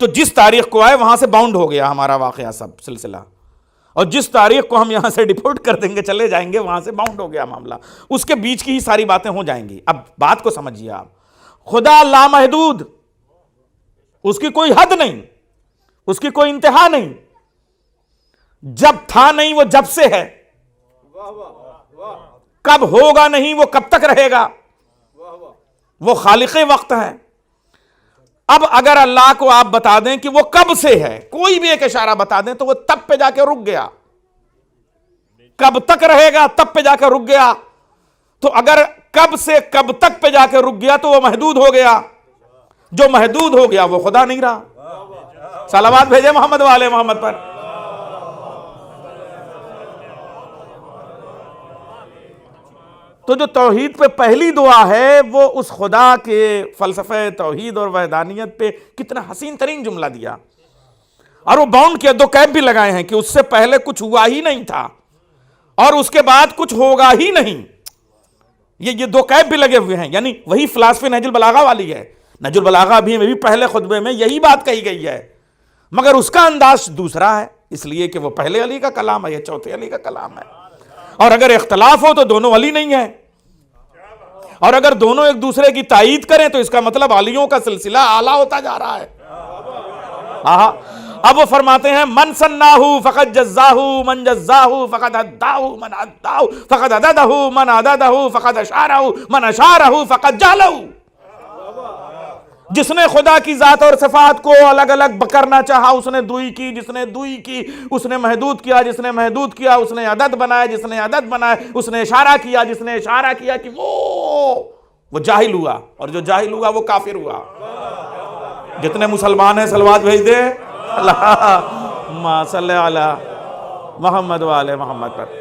تو جس تاریخ کو آئے وہاں سے باؤنڈ ہو گیا ہمارا واقعہ سب سلسلہ, اور جس تاریخ کو ہم یہاں سے ڈپورٹ کر دیں گے چلے جائیں گے وہاں سے باؤنڈ ہو گیا معاملہ. اس کے بیچ کی ہی ساری باتیں ہو جائیں گی. اب بات کو سمجھیے آپ. خدا لامحدود, اس کی کوئی حد نہیں, اس کی کوئی انتہا نہیں. جب تھا نہیں وہ جب سے ہے, کب ہوگا نہیں وہ کب تک رہے گا, وہ خالق وقت ہے. اب اگر اللہ کو آپ بتا دیں کہ وہ کب سے ہے, کوئی بھی ایک اشارہ بتا دیں تو وہ تب پہ جا کے رک گیا, کب تک رہے گا تب پہ جا کے رک گیا. تو اگر کب سے کب تک پہ جا کے رک گیا تو وہ محدود ہو گیا، جو محدود ہو گیا وہ خدا نہیں رہا۔ صلوات بھیجے محمد والے محمد پر۔ تو جو توحید پہ پہلی دعا ہے وہ اس خدا کے فلسفہ توحید اور وحدانیت پہ کتنا حسین ترین جملہ دیا، اور وہ باؤنڈ کیا، 2 قید بھی لگائے ہیں کہ اس سے پہلے کچھ ہوا ہی نہیں تھا اور اس کے بعد کچھ ہوگا ہی نہیں۔ یہ 2 قید بھی لگے ہوئے ہیں، یعنی وہی فلسفی نہج البلاغہ والی ہے۔ نہج البلاغہ بھی میں بھی پہلے خطبے میں یہی بات کہی گئی ہے، مگر اس کا انداز دوسرا ہے، اس لیے کہ وہ پہلے علی کا کلام ہے، یہ چوتھے علی کا کلام ہے۔ اور اگر اختلاف ہو تو دونوں علی نہیں ہیں، اور اگر دونوں ایک دوسرے کی تائید کریں تو اس کا مطلب علیوں کا سلسلہ اعلیٰ ہوتا جا رہا ہے۔ اب وہ فرماتے ہیں من سناہو فقد جزاہو من جزاہو فقد اداہو من اداہو فقد عددہو من عددہو فقد اشارہو من اشارہو فقد جالہو۔ جس نے خدا کی ذات اور صفات کو الگ الگ کرنا چاہا اس نے دوئی کی، جس نے دوئی کی اس نے محدود کیا، جس نے محدود کیا اس نے عدد بنایا، جس نے عدد بنایا اس نے اشارہ کیا، جس نے اشارہ کیا کہ وہ جاہل ہوا، اور جو جاہل ہوا وہ کافر ہوا۔ جتنے مسلمان ہیں صلوات بھیج دے اللہم صلی علی محمد وآل محمد پر۔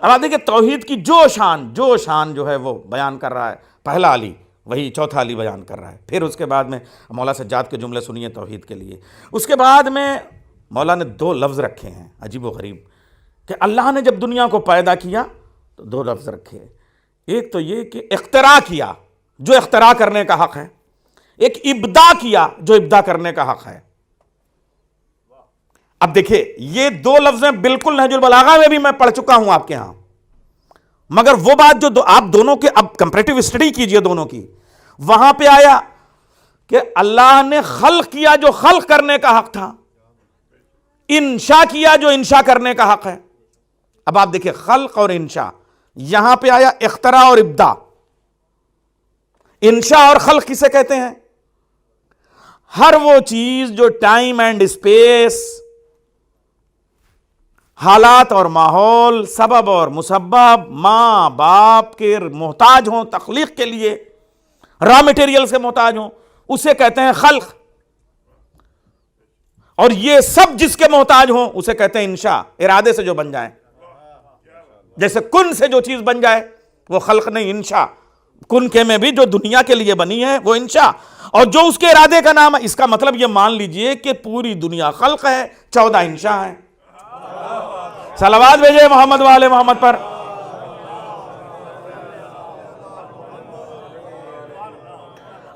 اب آپ دیکھیں توحید کی جو شان جو ہے وہ بیان کر رہا ہے پہلا علی، وہی چوتھا علی بیان کر رہا ہے۔ پھر اس کے بعد میں مولا سجاد کے جملے سنیے توحید کے لیے۔ اس کے بعد میں مولا نے 2 لفظ رکھے ہیں عجیب و غریب، کہ اللہ نے جب دنیا کو پیدا کیا تو 2 لفظ رکھے، ایک تو یہ کہ اختراع کیا جو اختراع کرنے کا حق ہے، ایک ابداع کیا جو ابداع کرنے کا حق ہے۔ اب دیکھیں یہ 2 لفظیں بالکل نہج البلاغہ میں بھی میں پڑھ چکا ہوں آپ کے ہاں، مگر وہ بات جو آپ دونوں کے اب کمپیریٹیو اسٹڈی کیجئے دونوں کی، وہاں پہ آیا کہ اللہ نے خلق کیا جو خلق کرنے کا حق تھا، انشاء کیا جو انشاء کرنے کا حق ہے۔ اب آپ دیکھیں خلق اور انشاء، یہاں پہ آیا اختراع اور ابداع۔ انشاء اور خلق کسے کہتے ہیں؟ ہر وہ چیز جو ٹائم اینڈ اسپیس، حالات اور ماحول، سبب اور مسبب، ماں باپ کے محتاج ہوں تخلیق کے لیے، را میٹیریل سے محتاج ہوں، اسے کہتے ہیں خلق۔ اور یہ سب جس کے محتاج ہوں اسے کہتے ہیں انشاء، ارادے سے جو بن جائیں، جیسے کن سے جو چیز بن جائے وہ خلق نہیں انشاء۔ کن کے میں بھی جو دنیا کے لیے بنی ہے وہ انشاء، اور جو اس کے ارادے کا نام ہے، اس کا مطلب یہ مان لیجئے کہ پوری دنیا خلق ہے، 14 انشاء ہے۔ صلوات بھیجے محمد والے محمد پر۔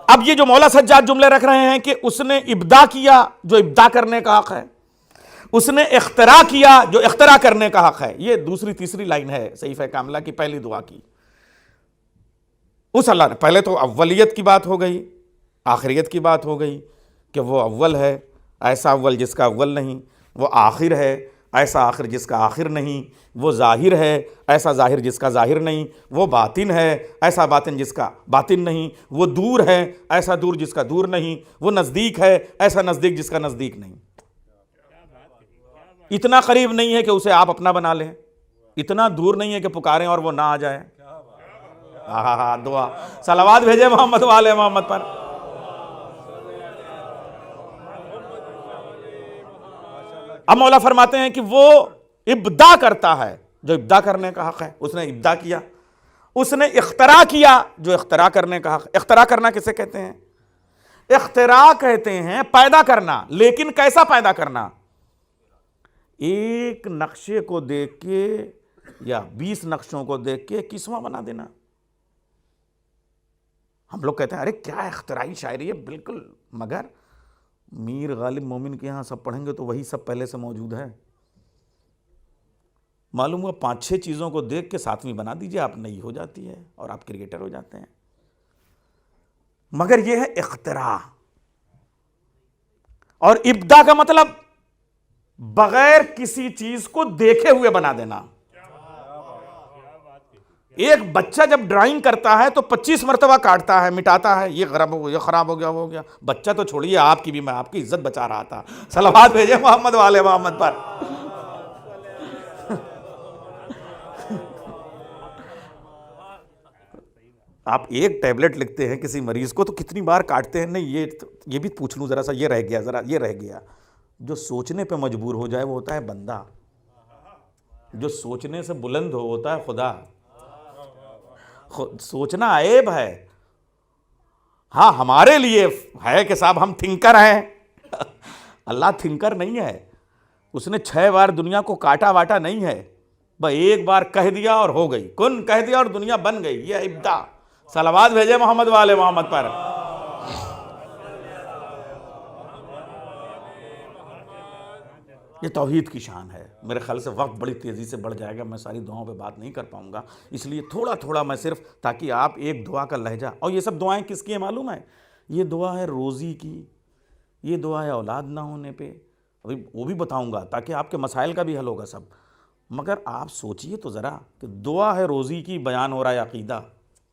اب یہ جو مولا سجاد جملے رکھ رہے ہیں کہ اس نے ابداع کیا جو ابداع کرنے کا حق ہے، اس نے اختراع کیا جو اختراع کرنے کا حق ہے، یہ دوسری تیسری لائن ہے صحیفہ کاملہ کی پہلی دعا کی۔ اس اللہ نے پہلے تو اولیت کی بات ہو گئی، آخریت کی بات ہو گئی کہ وہ اول ہے، ایسا اول جس کا اول نہیں، وہ آخر ہے، ایسا آخر جس کا آخر نہیں، وہ ظاہر ہے، ایسا ظاہر جس کا ظاہر نہیں، وہ باطن ہے، ایسا باطن جس کا باطن نہیں، وہ دور ہے، ایسا دور جس کا دور نہیں، وہ نزدیک ہے، ایسا نزدیک جس کا نزدیک نہیں۔ اتنا قریب نہیں ہے کہ اسے آپ اپنا بنا لیں، اتنا دور نہیں ہے کہ پکاریں اور وہ نہ آ جائے۔ دعا صلوات بھیجے محمد والے محمد پر۔ اب مولا فرماتے ہیں کہ وہ ابداع کرتا ہے جو ابداع کرنے کا حق ہے، اس نے ابداع کیا، اس نے اختراع کیا جو اختراع کرنے کا حق۔ اختراع کرنا کسے کہتے ہیں؟ اختراع کہتے ہیں پیدا کرنا، لیکن کیسا پیدا کرنا؟ ایک نقشے کو دیکھ کے یا 20 نقشوں کو دیکھ کے 21واں بنا دینا۔ ہم لوگ کہتے ہیں ارے کیا اختراعی شاعری ہے، بالکل، مگر میر غالب مومن کے ہاں سب پڑھیں گے تو وہی سب پہلے سے موجود ہے۔ معلوم ہوا 5-6 چیزوں کو دیکھ کے 7ویں بنا دیجئے، آپ نئی ہو جاتی ہے اور آپ کریٹر ہو جاتے ہیں۔ مگر یہ ہے اختراع، اور ابداع کا مطلب بغیر کسی چیز کو دیکھے ہوئے بنا دینا۔ ایک بچہ جب ڈرائنگ کرتا ہے تو 25 مرتبہ کاٹتا ہے، مٹاتا ہے، یہ خراب ہو گیا، یہ خراب ہو گیا، وہ ہو گیا۔ بچہ تو چھوڑیے، آپ کی بھی، میں آپ کی عزت بچا رہا تھا۔ صلوات بھیجے محمد والے محمد پر۔ آپ ایک ٹیبلٹ لکھتے ہیں کسی مریض کو تو کتنی بار کاٹتے ہیں، نہیں یہ بھی پوچھ لوں ذرا سا، یہ رہ گیا، ذرا یہ رہ گیا. جو سوچنے پہ مجبور ہو جائے وہ ہوتا ہے بندہ، جو سوچنے سے بلند ہوتا ہے خدا. سوچنا عیب ہے، ہاں ہمارے لیے ہے کہ صاحب ہم تھنکر ہیں. اللہ تھنکر نہیں ہے، اس نے 6 بار دنیا کو کاٹا واٹا نہیں ہے، بس ایک بار کہہ دیا اور ہو گئی، کن کہہ دیا اور دنیا بن گئی. یہ ابدا. صلوات بھیجے محمد والے محمد پر. یہ توحید کی شان ہے. میرے خیال سے وقت بڑی تیزی سے بڑھ جائے گا، میں ساری دعاؤں پہ بات نہیں کر پاؤں گا، اس لیے تھوڑا تھوڑا میں صرف، تاکہ آپ ایک دعا کا لہجہ. اور یہ سب دعائیں کس کی ہیں معلوم ہے؟ یہ دعا ہے روزی کی، یہ دعا ہے اولاد نہ ہونے پہ، ابھی وہ بھی بتاؤں گا تاکہ آپ کے مسائل کا بھی حل ہوگا سب. مگر آپ سوچئے تو ذرا کہ دعا ہے روزی کی، بیان ہو رہا ہے عقیدہ.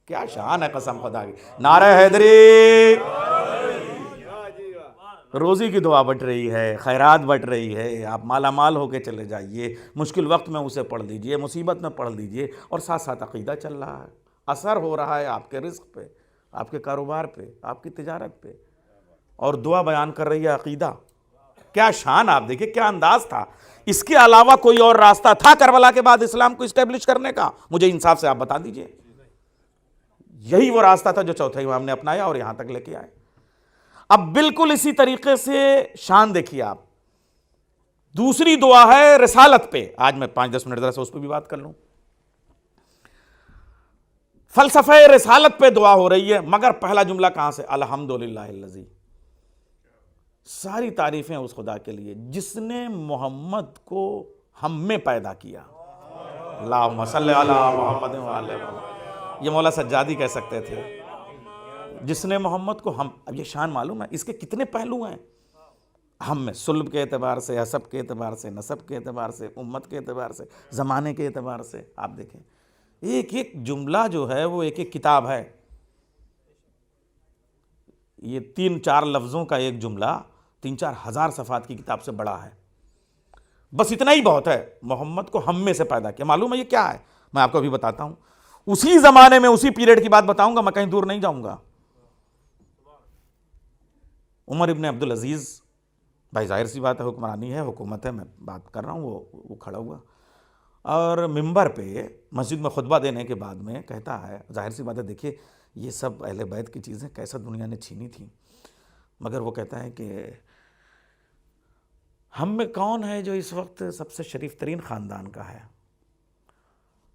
کیا شان ہے قسم خدا کی. نعرہ حیدری. روزی کی دعا بٹ رہی ہے، خیرات بٹ رہی ہے، آپ مالا مال ہو کے چلے جائیے، مشکل وقت میں اسے پڑھ لیجئے، مصیبت میں پڑھ لیجئے، اور ساتھ ساتھ عقیدہ چل رہا ہے، اثر ہو رہا ہے آپ کے رزق پہ، آپ کے کاروبار پہ، آپ کی تجارت پہ، اور دعا بیان کر رہی ہے عقیدہ. کیا شان. آپ دیکھیں کیا انداز تھا. اس کے علاوہ کوئی اور راستہ تھا کربلا کے بعد اسلام کو اسٹیبلش کرنے کا؟ مجھے انصاف سے آپ بتا دیجئے. یہی وہ راستہ تھا جو چوتھے امام نے اپنایا اور یہاں تک لے کے آئے. اب بالکل اسی طریقے سے شان دیکھیے آپ. دوسری دعا ہے رسالت پہ. آج میں 5-10 منٹ ذرا سے اس پہ بھی بات کر لوں. فلسفہ رسالت پہ دعا ہو رہی ہے، مگر پہلا جملہ کہاں سے؟ الحمدللہ الذی. ساری تعریفیں اس خدا کے لیے جس نے محمد کو ہم میں پیدا کیا. اللہم صلی علی محمد وعلی محمد. یہ مولا سجادی کہہ سکتے تھے، جس نے محمد کو ہم. اب یہ شان معلوم ہے اس کے کتنے پہلو ہیں. ہم میں صلب کے اعتبار سے، حسب کے اعتبار سے، نسب کے اعتبار سے، امت کے اعتبار سے، زمانے کے اعتبار سے. آپ دیکھیں ایک ایک جملہ جو ہے وہ ایک ایک کتاب ہے. یہ 3-4 لفظوں کا ایک جملہ 3-4 ہزار صفحات کی کتاب سے بڑا ہے. بس اتنا ہی بہت ہے. محمد کو ہم میں سے پیدا کیا. معلوم ہے یہ کیا ہے؟ میں آپ کو ابھی بتاتا ہوں. اسی زمانے میں اسی پیریڈ کی بات بتاؤں گا، میں کہیں دور نہیں جاؤں گا. عمر ابن عبدالعزیز بھائی، ظاہر سی بات ہے حکمرانی ہے، حکومت ہے، میں بات کر رہا ہوں. وہ کھڑا ہوا اور ممبر پہ مسجد میں خطبہ دینے کے بعد میں کہتا ہے، ظاہر سی بات ہے دیکھیے یہ سب اہل بیت کی چیزیں کیسا دنیا نے چھینی تھیں، مگر وہ کہتا ہے کہ ہم میں کون ہے جو اس وقت سب سے شریف ترین خاندان کا ہے؟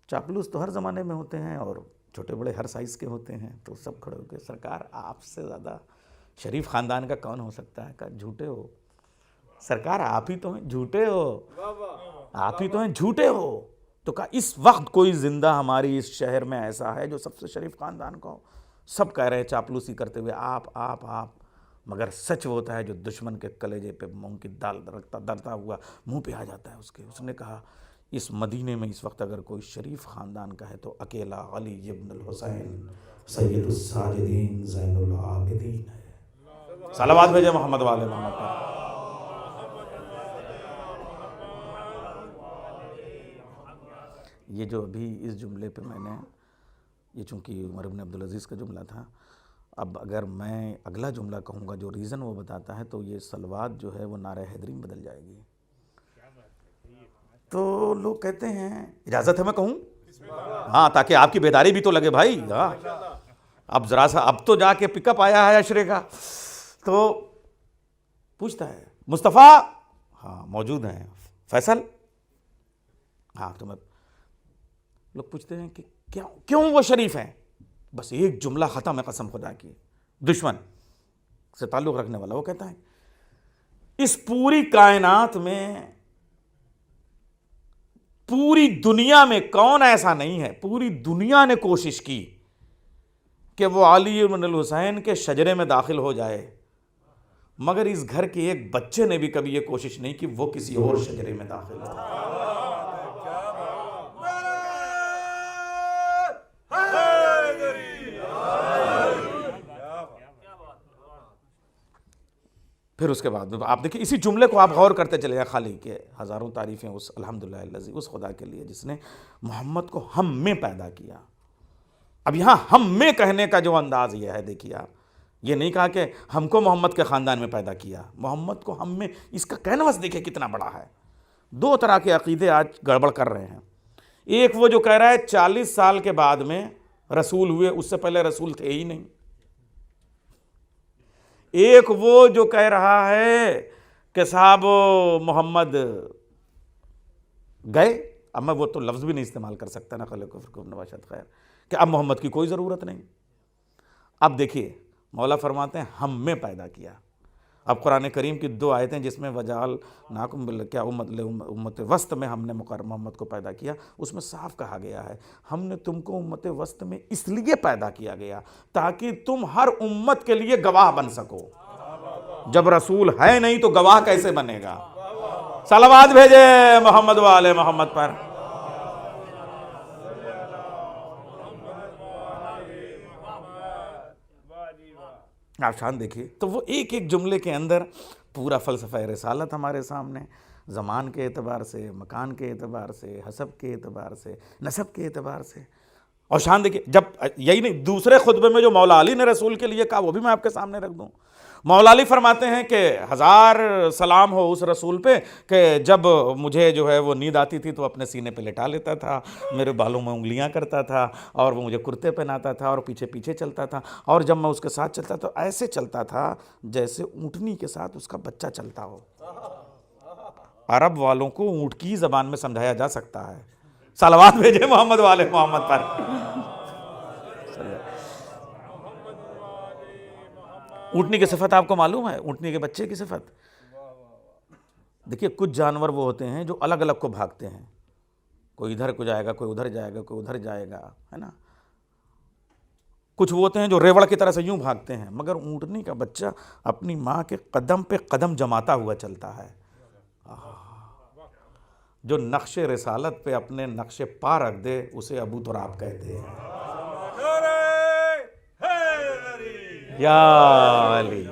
چاپلوس تو ہر زمانے میں ہوتے ہیں اور چھوٹے بڑے ہر سائز کے ہوتے ہیں. تو سب کھڑے ہو کے سرکار آپ سے زیادہ شریف خاندان کا کون ہو سکتا ہے؟ کہا جھوٹے ہو سرکار، آپ ہی تو ہیں جھوٹے ہو، آپ ہی تو ہیں جھوٹے ہو. تو کہا اس وقت کوئی زندہ ہماری اس شہر میں ایسا ہے جو سب سے شریف خاندان کا ہو؟ سب کہہ رہے ہیں چاپلوسی کرتے ہوئے آپ. مگر سچ وہ ہوتا ہے جو دشمن کے کلیجے پہ مونگ کی دال درتا ہوا منہ پہ آ جاتا ہے اس کے. اس نے کہا اس مدینے میں اس وقت اگر کوئی شریف خاندان کا ہے تو اکیلا علی ابن الحسین سید الساجدین زین العابدین ہے. صلوات بھیجے محمد والے محمد پر. یہ جو ابھی اس جملے پہ میں نے، یہ چونکہ عمر بن عبدالعزیز کا جملہ تھا، اب اگر میں اگلا جملہ کہوں گا جو ریزن وہ بتاتا ہے تو یہ صلوات جو ہے وہ نعرہ حیدری میں بدل جائے گی. تو لوگ کہتے ہیں، اجازت ہے میں کہوں؟ ہاں تاکہ آپ کی بیداری بھی تو لگے بھائی. ہاں اب ذرا سا اب تو جا کے پک اپ آیا ہے عشرے کا. تو پوچھتا ہے مصطفیٰ، ہاں موجود ہیں، فیصل، ہاں. تو میں لوگ پوچھتے ہیں کہ کیوں وہ شریف ہیں؟ بس ایک جملہ ختم ہے قسم خدا کی. دشمن سے تعلق رکھنے والا وہ کہتا ہے اس پوری کائنات میں، پوری دنیا میں کون ایسا نہیں ہے، پوری دنیا نے کوشش کی کہ وہ علی بن الحسین کے شجرے میں داخل ہو جائے، مگر اس گھر کے ایک بچے نے بھی کبھی یہ کوشش نہیں کہ وہ کسی اور شجرے میں داخل ہو. پھر اس کے بعد آپ دیکھیں اسی جملے کو آپ غور کرتے چلے جائیں، خالی کہ ہزاروں تعریفیں اس الحمدللہ الذی، اس خدا کے لیے جس نے محمد کو ہم میں پیدا کیا. اب یہاں ہم میں کہنے کا جو انداز یہ ہے، دیکھیے آپ، یہ نہیں کہا کہ ہم کو محمد کے خاندان میں پیدا کیا، محمد کو ہم میں، اس کا کینوس دیکھیں کتنا بڑا ہے۔ دو طرح کے عقیدے آج گڑبڑ کر رہے ہیں، ایک وہ جو کہہ رہا ہے 40 سال کے بعد میں رسول ہوئے، اس سے پہلے رسول تھے ہی نہیں۔ ایک وہ جو کہہ رہا ہے کہ صاحب محمد گئے، اب میں وہ تو لفظ بھی نہیں استعمال کر سکتا نا، خلق کفر نباشت خیر، کہ اب محمد کی کوئی ضرورت نہیں۔ اب دیکھیے مولا فرماتے ہیں ہم میں پیدا کیا۔ اب قرآن کریم کی 2 آیتیں جس میں وجعل ناکم کیا امت وسط میں ہم نے محمد کو پیدا کیا، اس میں صاف کہا گیا ہے ہم نے تم کو امت وسط میں اس لیے پیدا کیا گیا تاکہ تم ہر امت کے لیے گواہ بن سکو۔ جب رسول ہے نہیں تو گواہ کیسے بنے گا؟ صلوات بھیجے محمد والے محمد پر۔ آپ شان دیکھیے، تو وہ ایک ایک جملے کے اندر پورا فلسفہ رسالت ہمارے سامنے، زمان کے اعتبار سے، مکان کے اعتبار سے، حسب کے اعتبار سے، نسب کے اعتبار سے۔ اور شان دیکھیے، جب یہی نہیں، دوسرے خطبے میں جو مولا علی نے رسول کے لیے کہا وہ بھی میں آپ کے سامنے رکھ دوں۔ مولا علی فرماتے ہیں کہ 1000 سلام ہو اس رسول پہ کہ جب مجھے جو ہے وہ نیند آتی تھی تو اپنے سینے پہ لٹا لیتا تھا، میرے بالوں میں انگلیاں کرتا تھا، اور وہ مجھے کرتے پہناتا تھا اور پیچھے پیچھے چلتا تھا، اور جب میں اس کے ساتھ چلتا تو ایسے چلتا تھا جیسے اونٹنی کے ساتھ اس کا بچہ چلتا ہو۔ عرب والوں کو اونٹ کی زبان میں سمجھایا جا سکتا ہے۔ صلوات بھیجے محمد والے محمد پر۔ اونٹنی کی صفت آپ کو معلوم ہے، اونٹنی کے بچے کی صفت؟ دیکھیے کچھ جانور وہ ہوتے ہیں جو الگ الگ کو بھاگتے ہیں، کوئی ادھر کو جائے گا، کوئی ادھر جائے گا، کوئی ادھر جائے گا، ہے نا۔ کچھ وہ ہوتے ہیں جو ریوڑ کی طرح سے یوں بھاگتے ہیں، مگر اونٹنی کا بچہ اپنی ماں کے قدم پہ قدم جماتا ہوا چلتا ہے۔ جو نقش رسالت پہ اپنے نقش پا رکھ دے اسے ابو تراب کہتے ہیں۔ یا علی۔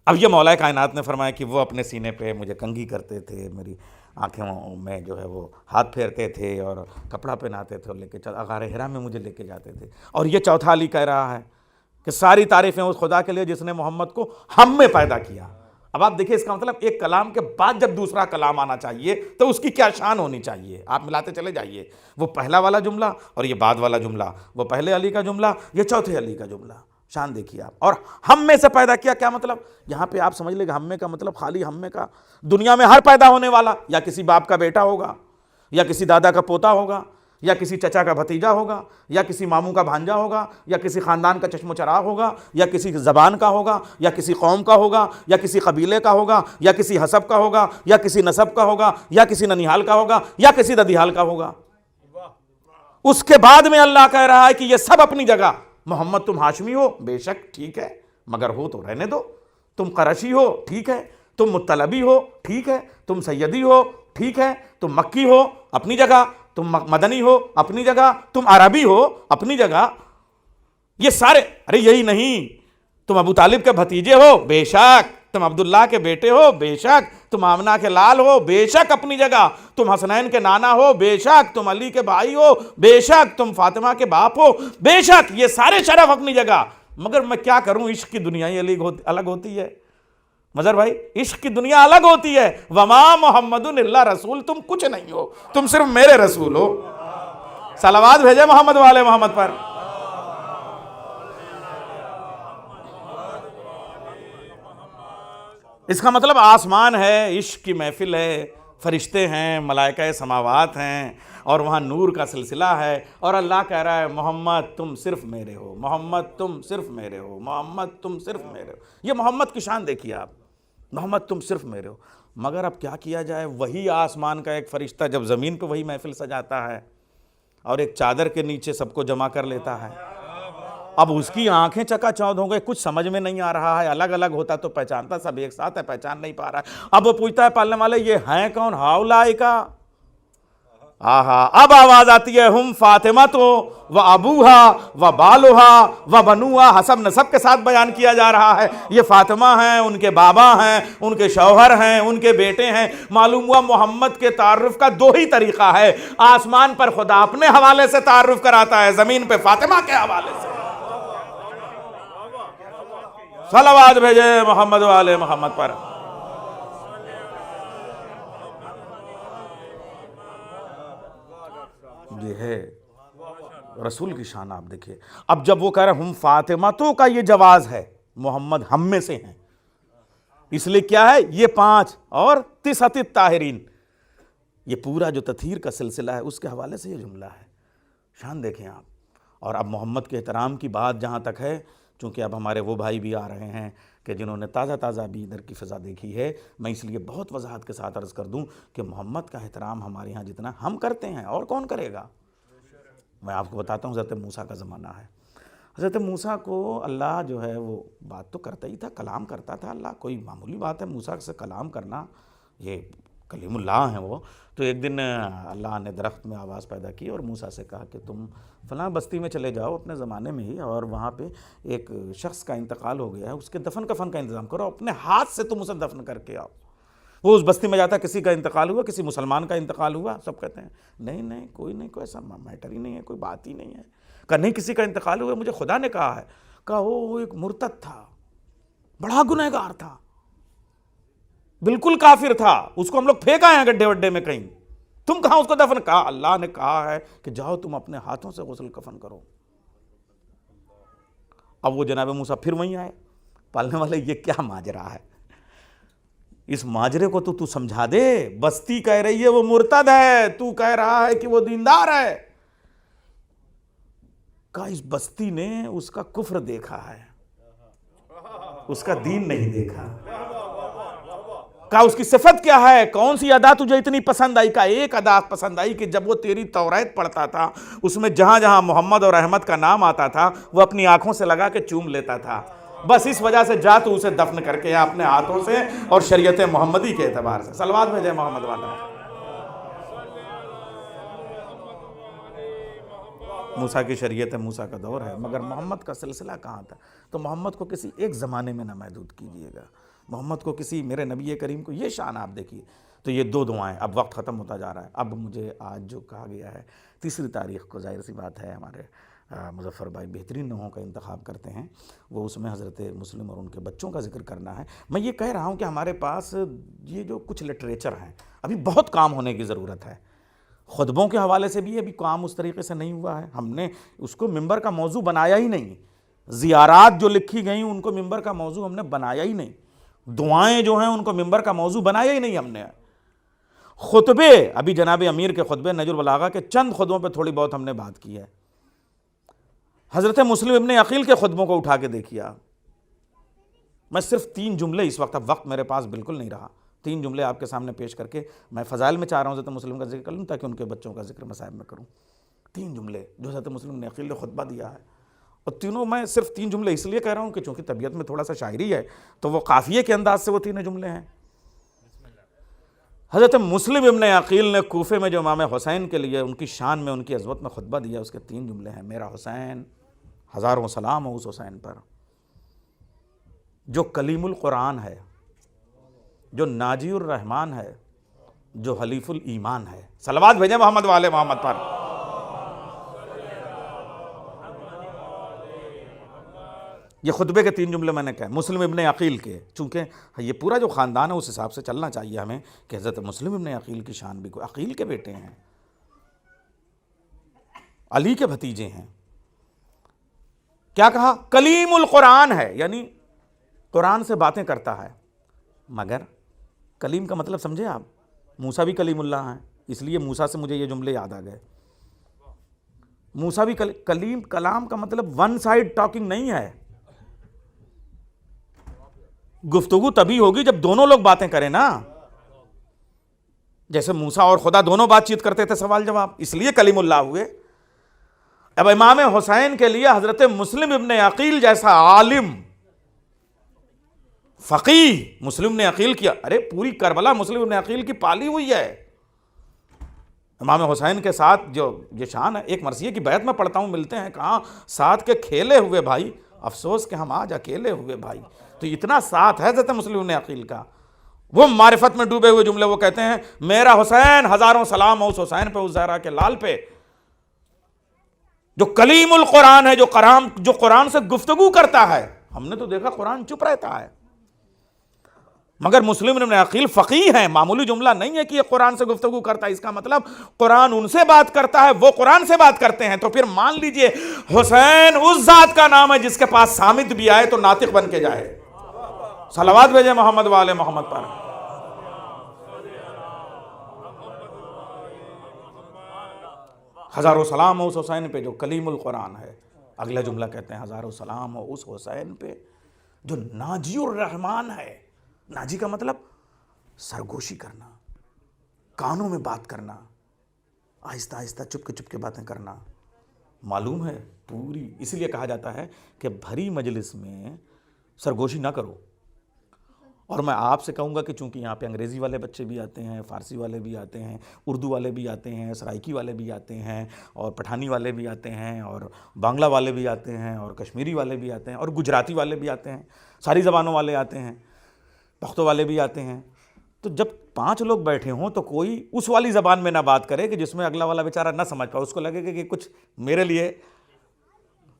اب یہ مولا کائنات نے فرمایا کہ وہ اپنے سینے پہ مجھے کنگھی کرتے تھے، میری آنکھوں میں جو ہے وہ ہاتھ پھیرتے تھے اور کپڑا پہناتے تھے اور لے کے غار حرا میں مجھے لے کے جاتے تھے۔ اور یہ چوتھا علی کہہ رہا ہے کہ ساری تعریفیں اس خدا کے لیے جس نے محمد کو ہم میں پیدا کیا۔ اب آپ دیکھیں اس کا مطلب ایک کلام کے بعد جب دوسرا کلام آنا چاہیے تو اس کی کیا شان ہونی چاہیے، آپ ملاتے چلے جائیے، وہ پہلا والا جملہ اور یہ بعد والا جملہ، وہ پہلے علی کا جملہ، یہ چوتھے علی کا جملہ، شان دیکھیے آپ۔ اور ہم میں سے پیدا کیا، کیا مطلب؟ یہاں پہ آپ سمجھ لیں کہ ہم میں کا مطلب خالی ہم میں کا دنیا میں ہر پیدا ہونے والا یا کسی باپ کا بیٹا ہوگا، یا کسی دادا کا پوتا ہوگا، یا کسی چچا کا بھتیجا ہوگا، یا کسی ماموں کا بھانجا ہوگا، یا کسی خاندان کا چشم و چراغ ہوگا، یا کسی زبان کا ہوگا، یا کسی قوم کا ہوگا، یا کسی قبیلے کا ہوگا، یا کسی حسب کا ہوگا، یا کسی نسب کا ہوگا، یا کسی ننیحال کا ہوگا، یا کسی ددیحال کا ہوگا۔ اس کے بعد میں اللہ کہہ رہا ہے کہ یہ سب اپنی جگہ، محمد تم ہاشمی ہو بے شک ٹھیک ہے، مگر ہو تو رہنے دو، تم قرشی ہو ٹھیک ہے، تم مطلبی ہو ٹھیک ہے، تم سیدی ہو ٹھیک ہے، تم مکی ہو اپنی جگہ، تم مدنی ہو اپنی جگہ، تم عربی ہو اپنی جگہ، یہ سارے، ارے یہی نہیں، تم ابو طالب کے بھتیجے ہو بے شک، تم عبداللہ کے بیٹے ہو بے شک، تم آمنہ کے لال ہو بے شک اپنی جگہ، تم حسنین کے نانا ہو بے شک، تم علی کے بھائی ہو بے شک، تم فاطمہ کے باپ ہو بے شک، یہ سارے شرف اپنی جگہ، مگر میں کیا کروں، عشق کی دنیا ہی الگ ہوتی ہے مظہر بھائی، عشق کی دنیا الگ ہوتی ہے۔ وما محمد الا رسول، تم کچھ نہیں ہو، تم صرف میرے رسول ہو۔ صلوات بھیجے محمد والے محمد پر۔ اس کا مطلب آسمان ہے، عشق کی محفل ہے، فرشتے ہیں، ملائکہ سماوات ہیں، اور وہاں نور کا سلسلہ ہے، اور اللہ کہہ رہا ہے محمد تم صرف میرے ہو، محمد تم صرف میرے ہو، محمد تم صرف میرے ہو۔ یہ محمد کی شان دیکھیے آپ، محمد تم صرف میرے ہو۔ مگر اب کیا کیا جائے، وہی آسمان کا ایک فرشتہ جب زمین پہ وہی محفل سجاتا ہے اور ایک چادر کے نیچے سب کو جمع کر لیتا ہے، اب اس کی آنکھیں چکا چوندھ ہو گئے، کچھ سمجھ میں نہیں آ رہا ہے، الگ الگ ہوتا تو پہچانتا، سب ایک ساتھ ہے پہچان نہیں پا رہا ہے۔ اب وہ پوچھتا ہے پالنے والے یہ ہیں کون، ہاؤلائی کا، آہا اب آواز آتی ہے ہم فاطمہ تو و ابوہا و بالوہا و بنوہا، حسب نسب کے ساتھ بیان کیا جا رہا ہے. یہ فاطمہ ہیں، ان کے بابا ہیں، ان کے شوہر ہیں، ان کے بیٹے ہیں. معلوم ہوا محمد کے تعارف کا دو ہی طریقہ ہے، آسمان پر خدا اپنے حوالے سے تعارف کراتا ہے، زمین پہ فاطمہ کے حوالے سے. صلوات بھیجے محمد و آل محمد پر. یہ ہے رسول کی شان. آپ دیکھیے اب جب وہ کہہ رہے ہم فاطمتوں کا یہ جواز ہے، محمد ہم میں سے ہیں، اس لیے کیا ہے یہ 5 اور 9 الطاہرین، یہ پورا جو تطہیر کا سلسلہ ہے اس کے حوالے سے یہ جملہ ہے. شان دیکھیں آپ. اور اب محمد کے احترام کی بات جہاں تک ہے، چونکہ اب ہمارے وہ بھائی بھی آ رہے ہیں کہ جنہوں نے تازہ بھی ادھر کی فضا دیکھی ہے، میں اس لیے بہت وضاحت کے ساتھ عرض کر دوں کہ محمد کا احترام ہمارے ہاں جتنا ہم کرتے ہیں اور کون کرے گا. میں آپ کو بتاتا ہوں، حضرت موسیٰ کا زمانہ ہے. حضرت موسیٰ کو اللہ جو ہے وہ بات تو کرتا ہی تھا، کلام کرتا تھا. اللہ کوئی معمولی بات ہے موسیٰ سے کلام کرنا، یہ کلیم اللہ ہیں وہ. تو ایک دن اللہ نے درخت میں آواز پیدا کی اور موسیٰ سے کہا کہ تم فلاں بستی میں چلے جاؤ اپنے زمانے میں ہی، اور وہاں پہ ایک شخص کا انتقال ہو گیا ہے، اس کے دفن کفن کا انتظام کرو، اپنے ہاتھ سے تم اسے دفن کر کے آؤ. وہ اس بستی میں جاتا ہے، کسی کا انتقال ہوا، کسی مسلمان کا انتقال ہوا، سب کہتے ہیں نہیں کوئی ایسا میٹر ہی نہیں ہے، کوئی بات ہی نہیں ہے. کہا نہیں کسی کا انتقال ہوا، مجھے خدا نے کہا ہے. کہا وہ ایک مرتد تھا، بڑا گنہگار تھا، بالکل کافر تھا، اس کو ہم لوگ پھینکا ہیں گڈھے وڈے میں کہیں، تم کہاں اس کو دفن. کہا اللہ نے کہا ہے کہ جاؤ تم اپنے ہاتھوں سے غسل کفن کرو. اب وہ جناب موسیٰ پھر وہیں آئے. پالنے والے یہ کیا ماجرا ہے، اس ماجرے کو تو سمجھا دے. بستی کہہ رہی ہے وہ مرتد ہے، تو کہہ رہا ہے کہ وہ دیندار ہے. کہا اس بستی نے اس کا کفر دیکھا ہے، اس کا دین نہیں دیکھا. کہا اس کی صفت کیا ہے، کون سی ادا تجھے اتنی پسند آئی؟ کہا ایک ادا پسند آئی کہ جب وہ تیری توریت پڑھتا تھا اس میں جہاں جہاں محمد اور احمد کا نام آتا تھا وہ اپنی آنکھوں سے لگا کے چوم لیتا تھا. بس اس وجہ سے جا تو اسے دفن کر کے اپنے ہاتھوں سے اور شریعت محمدی کے اعتبار سے. صلوات بھیجے محمد والا. موسیٰ کی شریعت موسیٰ کا دور ہے، مگر محمد کا سلسلہ کہاں تھا؟ تو محمد کو کسی ایک زمانے میں نہ محدود کیجئے گا. محمد کو کسی، میرے نبی کریم کو یہ شان آپ دیکھیے. تو یہ 2 دعائیں. اب وقت ختم ہوتا جا رہا ہے. اب مجھے آج جو کہا گیا ہے 3 تاریخ کو، ظاہر سی بات ہے ہمارے مظفر بھائی بہترین نوحوں کا انتخاب کرتے ہیں، وہ اس میں حضرت مسلم اور ان کے بچوں کا ذکر کرنا ہے. میں یہ کہہ رہا ہوں کہ ہمارے پاس یہ جو کچھ لٹریچر ہیں ابھی بہت کام ہونے کی ضرورت ہے. خطبوں کے حوالے سے بھی ابھی کام اس طریقے سے نہیں ہوا ہے. ہم نے اس کو ممبر کا موضوع بنایا ہی نہیں. زیارات جو لکھی گئیں ان کو ممبر کا موضوع ہم نے بنایا ہی نہیں. دعائیں جو ہیں ان کو ممبر کا موضوع بنایا ہی نہیں ہم نے. خطبے ابھی جناب امیر کے خطبے نہج البلاغہ کے چند خطبوں پہ تھوڑی بہت ہم نے بات کی ہے. حضرت مسلم ابن عقیل کے خطبوں کو اٹھا کے دیکھیا. میں صرف 3 جملے اس وقت، اب وقت میرے پاس بالکل نہیں رہا، 3 جملے آپ کے سامنے پیش کر کے میں فضائل میں چاہ رہا ہوں حضرت مسلم کا ذکر کر لوں تاکہ ان کے بچوں کا ذکر مصائب میں کروں. 3 جملے جو حضرت مسلم نے عقیل نے خطبہ دیا ہے، اور تینوں میں صرف 3 جملے اس لیے کہہ رہا ہوں کہ چونکہ طبیعت میں تھوڑا سا شاعری ہے تو وہ قافیے کے انداز سے وہ 3 جملے ہیں. حضرت مسلم ابن عقیل نے کوفے میں جو امام حسین کے لیے ان کی شان میں ان کی عظمت میں خطبہ دیا، اس کے 3 جملے ہیں. میرا حسین، ہزاروں سلام ہو اس حسین پر جو کلیم القرآن ہے، جو ناجی الرحمن ہے، جو حلیف الایمان ہے. صلوات بھیجیں محمد والے محمد پر. یہ خطبے کے 3 جملے میں نے کہا مسلم ابن عقیل کے، چونکہ یہ پورا جو خاندان ہے اس حساب سے چلنا چاہیے ہمیں کہ حضرت مسلم ابن عقیل کی شان بھی کوئی، عقیل کے بیٹے ہیں، علی کے بھتیجے ہیں. کیا کہا؟ کلیم القرآن ہے، یعنی قرآن سے باتیں کرتا ہے. مگر کلیم کا مطلب سمجھے آپ؟ موسیٰ بھی کلیم اللہ ہیں، اس لیے موسیٰ سے مجھے یہ جملے یاد آ گئے. موسیٰ بھی کلیم، کلام کا مطلب ون سائڈ ٹاکنگ نہیں ہے. گفتگو تبھی ہوگی جب دونوں لوگ باتیں کریں نا. جیسے موسیٰ اور خدا دونوں بات چیت کرتے تھے، سوال جواب، اس لیے کلیم اللہ ہوئے. اب امام حسین کے لیے حضرت مسلم ابن عقیل جیسا عالم، فقیہ مسلم نے عقیل کیا. ارے پوری کربلا مسلم ابن عقیل کی پالی ہوئی ہے. امام حسین کے ساتھ جو یہ شان ہے، ایک مرثیے کی بیعت میں پڑھتا ہوں، ملتے ہیں کہاں ساتھ کے کھیلے ہوئے بھائی، افسوس کہ ہم آج اکیلے ہوئے بھائی. تو اتنا ساتھ ہے حضرت مسلم ابن عقیل کا. وہ معرفت میں ڈوبے ہوئے جملے وہ کہتے ہیں، میرا حسین ہزاروں سلام ہو اس حسین پہ، اس زہرا کے لال پہ جو کلیم القرآن ہے، جو قرآن سے گفتگو کرتا ہے. ہم نے تو دیکھا قرآن چپ رہتا ہے، مگر مسلم ابن عقیل فقیہ ہیں. معمولی جملہ نہیں ہے کہ یہ قرآن سے گفتگو کرتا ہے، اس کا مطلب قرآن ان سے بات کرتا ہے، وہ قرآن سے بات کرتے ہیں. تو پھر مان لیجئے حسین اس ذات کا نام ہے جس کے پاس صامت بھی آئے تو ناطق بن کے جائے. صلوات بھیجے محمد والے محمد پر. ہزاروں سلام ہو اس حسین پہ جو کلیم القرآن ہے. اگلا جملہ کہتے ہیں، ہزاروں سلام ہو اس حسین پہ جو ناجی الرحمن ہے. ناجی کا مطلب سرگوشی کرنا، کانوں میں بات کرنا، آہستہ آہستہ چپ کے باتیں کرنا. معلوم ہے پوری، اس لیے کہا جاتا ہے کہ بھری مجلس میں سرگوشی نہ کرو. اور میں آپ سے کہوں گا کہ چونکہ یہاں پہ انگریزی والے بچے بھی آتے ہیں، فارسی والے بھی آتے ہیں، اردو والے بھی آتے ہیں، سرائکی والے بھی آتے ہیں، اور پٹھانی والے بھی آتے ہیں، اور بانگلہ والے بھی آتے ہیں، اور کشمیری والے بھی آتے ہیں، اور گجراتی والے بھی آتے ہیں، ساری زبانوں والے آتے ہیں، پختو والے بھی آتے ہیں. تو جب 5 لوگ بیٹھے ہوں تو کوئی اس والی زبان میں نہ بات کرے کہ جس میں اگلا والا بیچارہ نہ سمجھ پائے، اس کو لگے کہ کچھ میرے لیے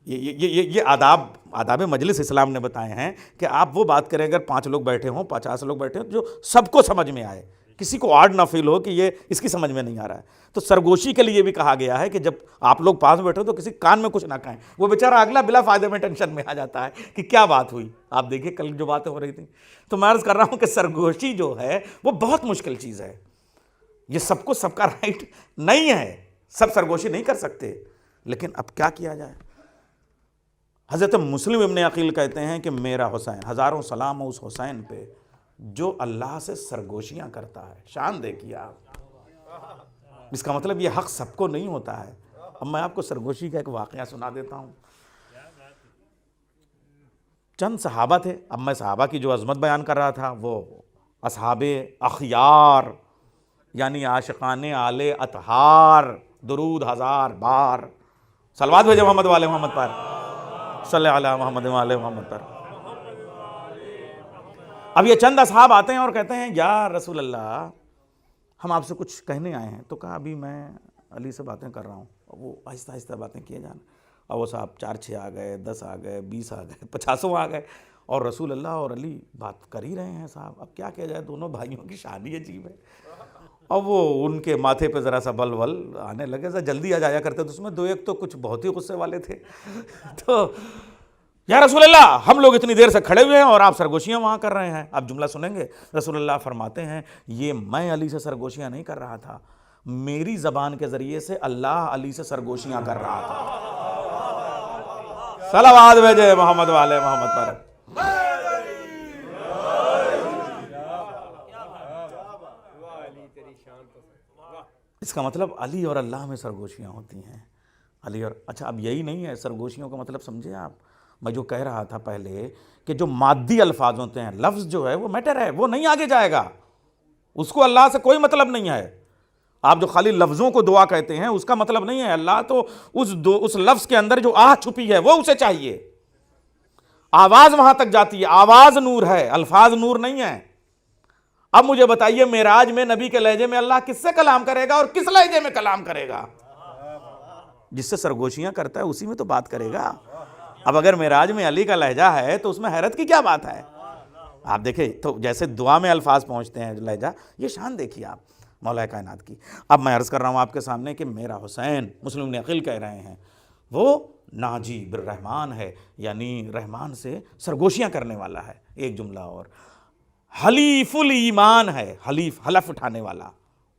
یہ آداب مجلس اسلام نے بتائے ہیں کہ آپ وہ بات کریں اگر 5 لوگ بیٹھے ہوں، 50 لوگ بیٹھے ہوں، جو سب کو سمجھ میں آئے، کسی کو آڈ نہ فیل ہو کہ یہ اس کی سمجھ میں نہیں آ رہا ہے. تو سرگوشی کے لیے بھی کہا گیا ہے کہ جب آپ لوگ پاس بیٹھے ہو تو کسی کان میں کچھ نہ کہیں. وہ بیچارہ اگلا بلا فائدے میں ٹینشن میں آ جاتا ہے کہ کیا بات ہوئی. آپ دیکھیے کل جو باتیں ہو رہی تھیں. تو میں عرض کر رہا ہوں کہ سرگوشی جو ہے وہ بہت مشکل چیز ہے. یہ سب کو سب کا رائٹ نہیں ہے، سب سرگوشی نہیں کر سکتے، لیکن اب کیا کیا جائے. حضرت مسلم ابن عقیل کہتے ہیں کہ میرا حسین، ہزاروں سلام ہو اس حسین پہ جو اللہ سے سرگوشیاں کرتا ہے. شان دیکھیے آپ، اس کا مطلب یہ حق سب کو نہیں ہوتا ہے. اب میں آپ کو سرگوشی کا ایک واقعہ سنا دیتا ہوں. چند صحابہ تھے. اب میں صحابہ کی جو عظمت بیان کر رہا تھا وہ اصحاب اخیار، یعنی عاشقان آل اطہار. درود 1000 بار، صلوات بھیجے محمد والے محمد پر، صلی علی محمد والے محمد پر. اب یہ چند اصحاب آتے ہیں اور کہتے ہیں یا رسول اللہ ہم آپ سے کچھ کہنے آئے ہیں. تو کہا ابھی میں علی سے باتیں کر رہا ہوں. وہ آہستہ آہستہ باتیں کیے جانا. اور وہ صاحب 4-6 آ گئے، 10 آ گئے، 20 آ گئے، 50 آ گئے، اور رسول اللہ اور علی بات کر ہی رہے ہیں. صاحب اب کیا کیا جائے، دونوں بھائیوں کی شادی عجیب ہے. اور وہ ان کے ماتھے پہ ذرا سا بل آنے لگے. ذرا جلدی آ جایا کرتے. تو اس میں 2-1 تو کچھ بہت ہی غصے والے تھے. تو یا رسول اللہ ہم لوگ اتنی دیر سے کھڑے ہوئے ہیں اور آپ سرگوشیاں وہاں کر رہے ہیں. آپ جملہ سنیں گے. رسول اللہ فرماتے ہیں یہ میں علی سے سرگوشیاں نہیں کر رہا تھا، میری زبان کے ذریعے سے اللہ علی سے سرگوشیاں کر رہا تھا. صلوات بھیجے محمد والے محمد پر. اس کا مطلب علی اور اللہ میں سرگوشیاں ہوتی ہیں. علی اور اچھا اب یہی نہیں ہے سرگوشیوں کا مطلب سمجھے آپ. میں جو کہہ رہا تھا پہلے کہ جو مادی الفاظ ہوتے ہیں، لفظ جو ہے وہ میٹر ہے، وہ نہیں آگے جائے گا، اس کو اللہ سے کوئی مطلب نہیں ہے. آپ جو خالی لفظوں کو دعا کہتے ہیں اس کا مطلب نہیں ہے. اللہ تو اس لفظ کے اندر جو آہ چھپی ہے وہ اسے چاہیے. آواز وہاں تک جاتی ہے. آواز نور ہے، الفاظ نور نہیں ہے. اب مجھے بتائیے معراج میں نبی کے لہجے میں اللہ کس سے کلام کرے گا اور کس لہجے میں کلام کرے گا؟ جس سے سرگوشیاں کرتا ہے اسی میں تو بات کرے گا. اب اگر معراج میں علی کا لہجہ ہے تو اس میں حیرت کی کیا بات ہے؟ آپ دیکھیں تو جیسے دعا میں الفاظ پہنچتے ہیں لہجہ، یہ شان دیکھیے آپ مولا کائنات کی. اب میں عرض کر رہا ہوں آپ کے سامنے کہ میرا حسین، مسلم ابن عقیل کہہ رہے ہیں، وہ ناجی بالرحمان ہے، یعنی رحمان سے سرگوشیاں کرنے والا ہے. ایک جملہ اور، حلیف الایمان ہے. حلیف حلف اٹھانے والا،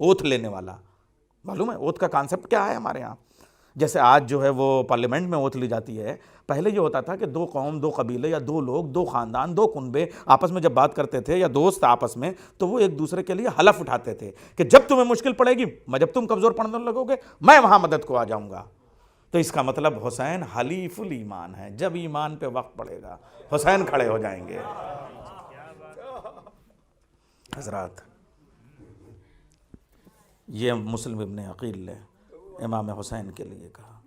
اوتھ لینے والا. معلوم ہے اوتھ کا کانسیپٹ کیا ہے ہمارے ہاں؟ جیسے آج جو ہے وہ پارلیمنٹ میں اوتھ لی جاتی ہے. پہلے یہ ہوتا تھا کہ 2 قوم، 2 قبیلے یا 2 لوگ، 2 خاندان، 2 کنبے آپس میں جب بات کرتے تھے یا دوست آپس میں، تو وہ ایک دوسرے کے لیے حلف اٹھاتے تھے کہ جب تمہیں مشکل پڑے گی، جب تم کمزور پڑنے لگو گے، میں وہاں مدد کو آ جاؤں گا. تو اس کا مطلب حسین حلیف الایمان ہے. جب ایمان پہ وقت پڑے گا حسین کھڑے ہو جائیں گے. حضرات یہ مسلم ابن عقیل نے امام حسین کے لیے کہا،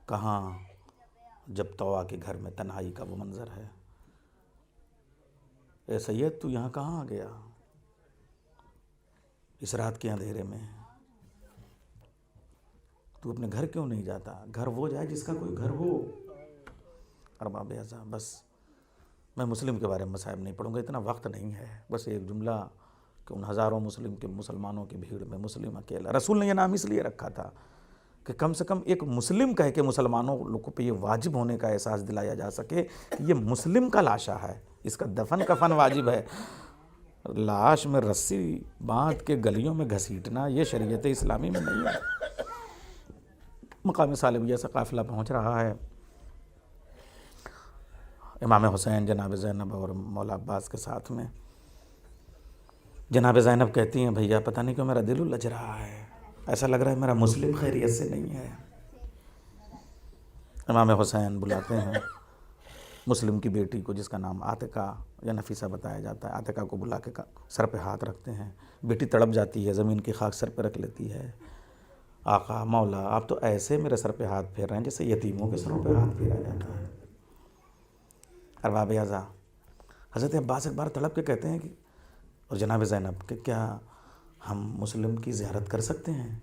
کہاں جب طوا کے گھر میں تنہائی کا وہ منظر ہے، اے سید تو یہاں کہاں آ گیا اس رات کے اندھیرے میں؟ تو اپنے گھر کیوں نہیں جاتا؟ گھر وہ جائے جس کا کوئی گھر ہو۔ ارباب اعظم، بس میں مسلم کے بارے میں مصائب نہیں پڑھوں گا، اتنا وقت نہیں ہے۔ بس ایک جملہ کہ ان ہزاروں مسلمانوں کی بھیڑ میں مسلم اکیلا، رسول نے یہ نام اس لیے رکھا تھا کہ کم سے کم ایک مسلم کہہ کے مسلمانوں لوگوں پہ یہ واجب ہونے کا احساس دلایا جا سکے کہ یہ مسلم کا لاشا ہے، اس کا دفن کفن واجب ہے۔ لاش میں رسی باندھ کے گلیوں میں گھسیٹنا یہ شریعت اسلامی میں نہیں ہے۔ مقام صالبیہ سے قافلہ پہنچ رہا ہے، امام حسین جناب زینب اور مولا عباس کے ساتھ میں۔ جناب زینب کہتی ہیں بھیا پتہ نہیں کیوں میرا دل الجھ رہا ہے، ایسا لگ رہا ہے میرا مسلم خیریت سے نہیں ہے۔ امام حسین بلاتے ہیں مسلم کی بیٹی کو جس کا نام عاتقہ یا نفیسہ بتایا جاتا ہے، عاتقہ کو بلا کے سر پہ ہاتھ رکھتے ہیں، بیٹی تڑپ جاتی ہے، زمین کی خاک سر پہ رکھ لیتی ہے۔ آقا مولا آپ تو ایسے میرے سر پہ ہاتھ پھیر رہے ہیں جیسے یتیموں کے سروں پہ ہاتھ پھیرا جاتا ہے۔ ارباب اعضا حضرت عباس ایک بار تڑپ کے کہتے ہیں کہ اور جناب زینب کہ کیا ہم مسلم کی زیارت کر سکتے ہیں؟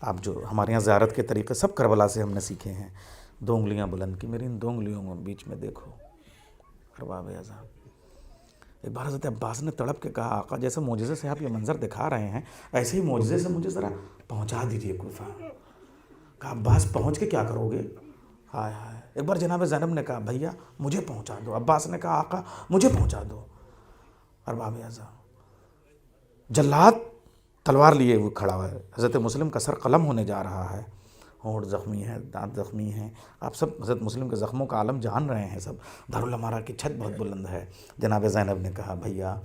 آپ جو ہمارے یہاں زیارت کے طریقے سب کربلا سے ہم نے سیکھے ہیں۔ 2 انگلیاں بلند کی، میری ان 2 انگلیوں میں بیچ میں دیکھو۔ ارباب اعضا ایک بار حضرت عباس نے تڑپ کے کہا آقا جیسے معجزے سے آپ یہ منظر دکھا رہے ہیں ایسے ہی معجزے سے مجھے ذرا پہنچا دیجیے کوفہ۔ کہا عباس پہنچ کے کیا کرو گے؟ ہائے ہائے۔ ایک بار جناب زینب نے کہا بھیا مجھے پہنچا دو، عباس نے کہا آقا مجھے پہنچا دو۔ ارباب اعضا جلاد تلوار لیے وہ کھڑا ہوا ہے، حضرت مسلم کا سر قلم ہونے جا رہا ہے، ہونٹ زخمی ہے، دانت زخمی ہیں، آپ سب حضرت مسلم کے زخموں کا عالم جان رہے ہیں سب۔ دارالعمارہ کی چھت بہت بلند ہے۔ جناب زینب نے کہا بھیا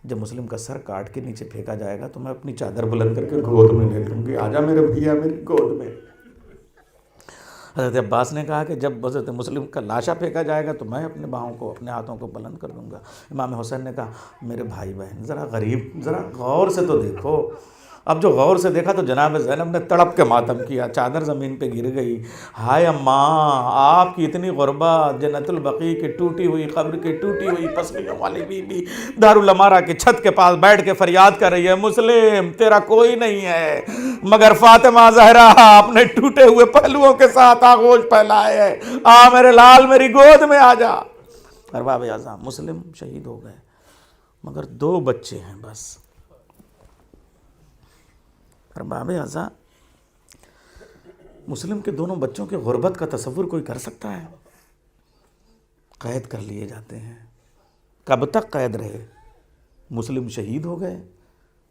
جب مسلم کا سر کاٹ کے نیچے پھینکا جائے گا تو میں اپنی چادر بلند کر کے گود میں لے لوں گی، آجا میرے بھیا میری گود میں۔ حضرت عباس نے کہا کہ جب حضرت مسلم کا لاشا پھینکا جائے گا تو میں اپنے باہوں کو اپنے ہاتھوں کو بلند کر دوں گا۔ امام حسین نے کہا میرے بھائی بہن ذرا غریب ذرا غور سے تو دیکھو۔ اب جو غور سے دیکھا تو جناب زینب نے تڑپ کے ماتم کیا، چادر زمین پہ گر گئی۔ ہائے اماں آپ کی اتنی غربت، جنت البقیع کی ٹوٹی ہوئی قبر کی ٹوٹی ہوئی پسلیوں والی بی بی دارالعمارہ کی چھت کے پاس بیٹھ کے فریاد کر رہی ہے مسلم تیرا کوئی نہیں ہے مگر فاطمہ زہرا اپنے ٹوٹے ہوئے پہلوؤں کے ساتھ آغوش پھیلائے ہے، آ میرے لال میری گود میں آ جا۔ ارباب اعظم مسلم شہید ہو گئے مگر 2 بچے ہیں بس۔ ارباب اعضا مسلم کے دونوں بچوں کے غربت کا تصور کوئی کر سکتا ہے؟ قید کر لیے جاتے ہیں، کب تک قید رہے؟ مسلم شہید ہو گئے،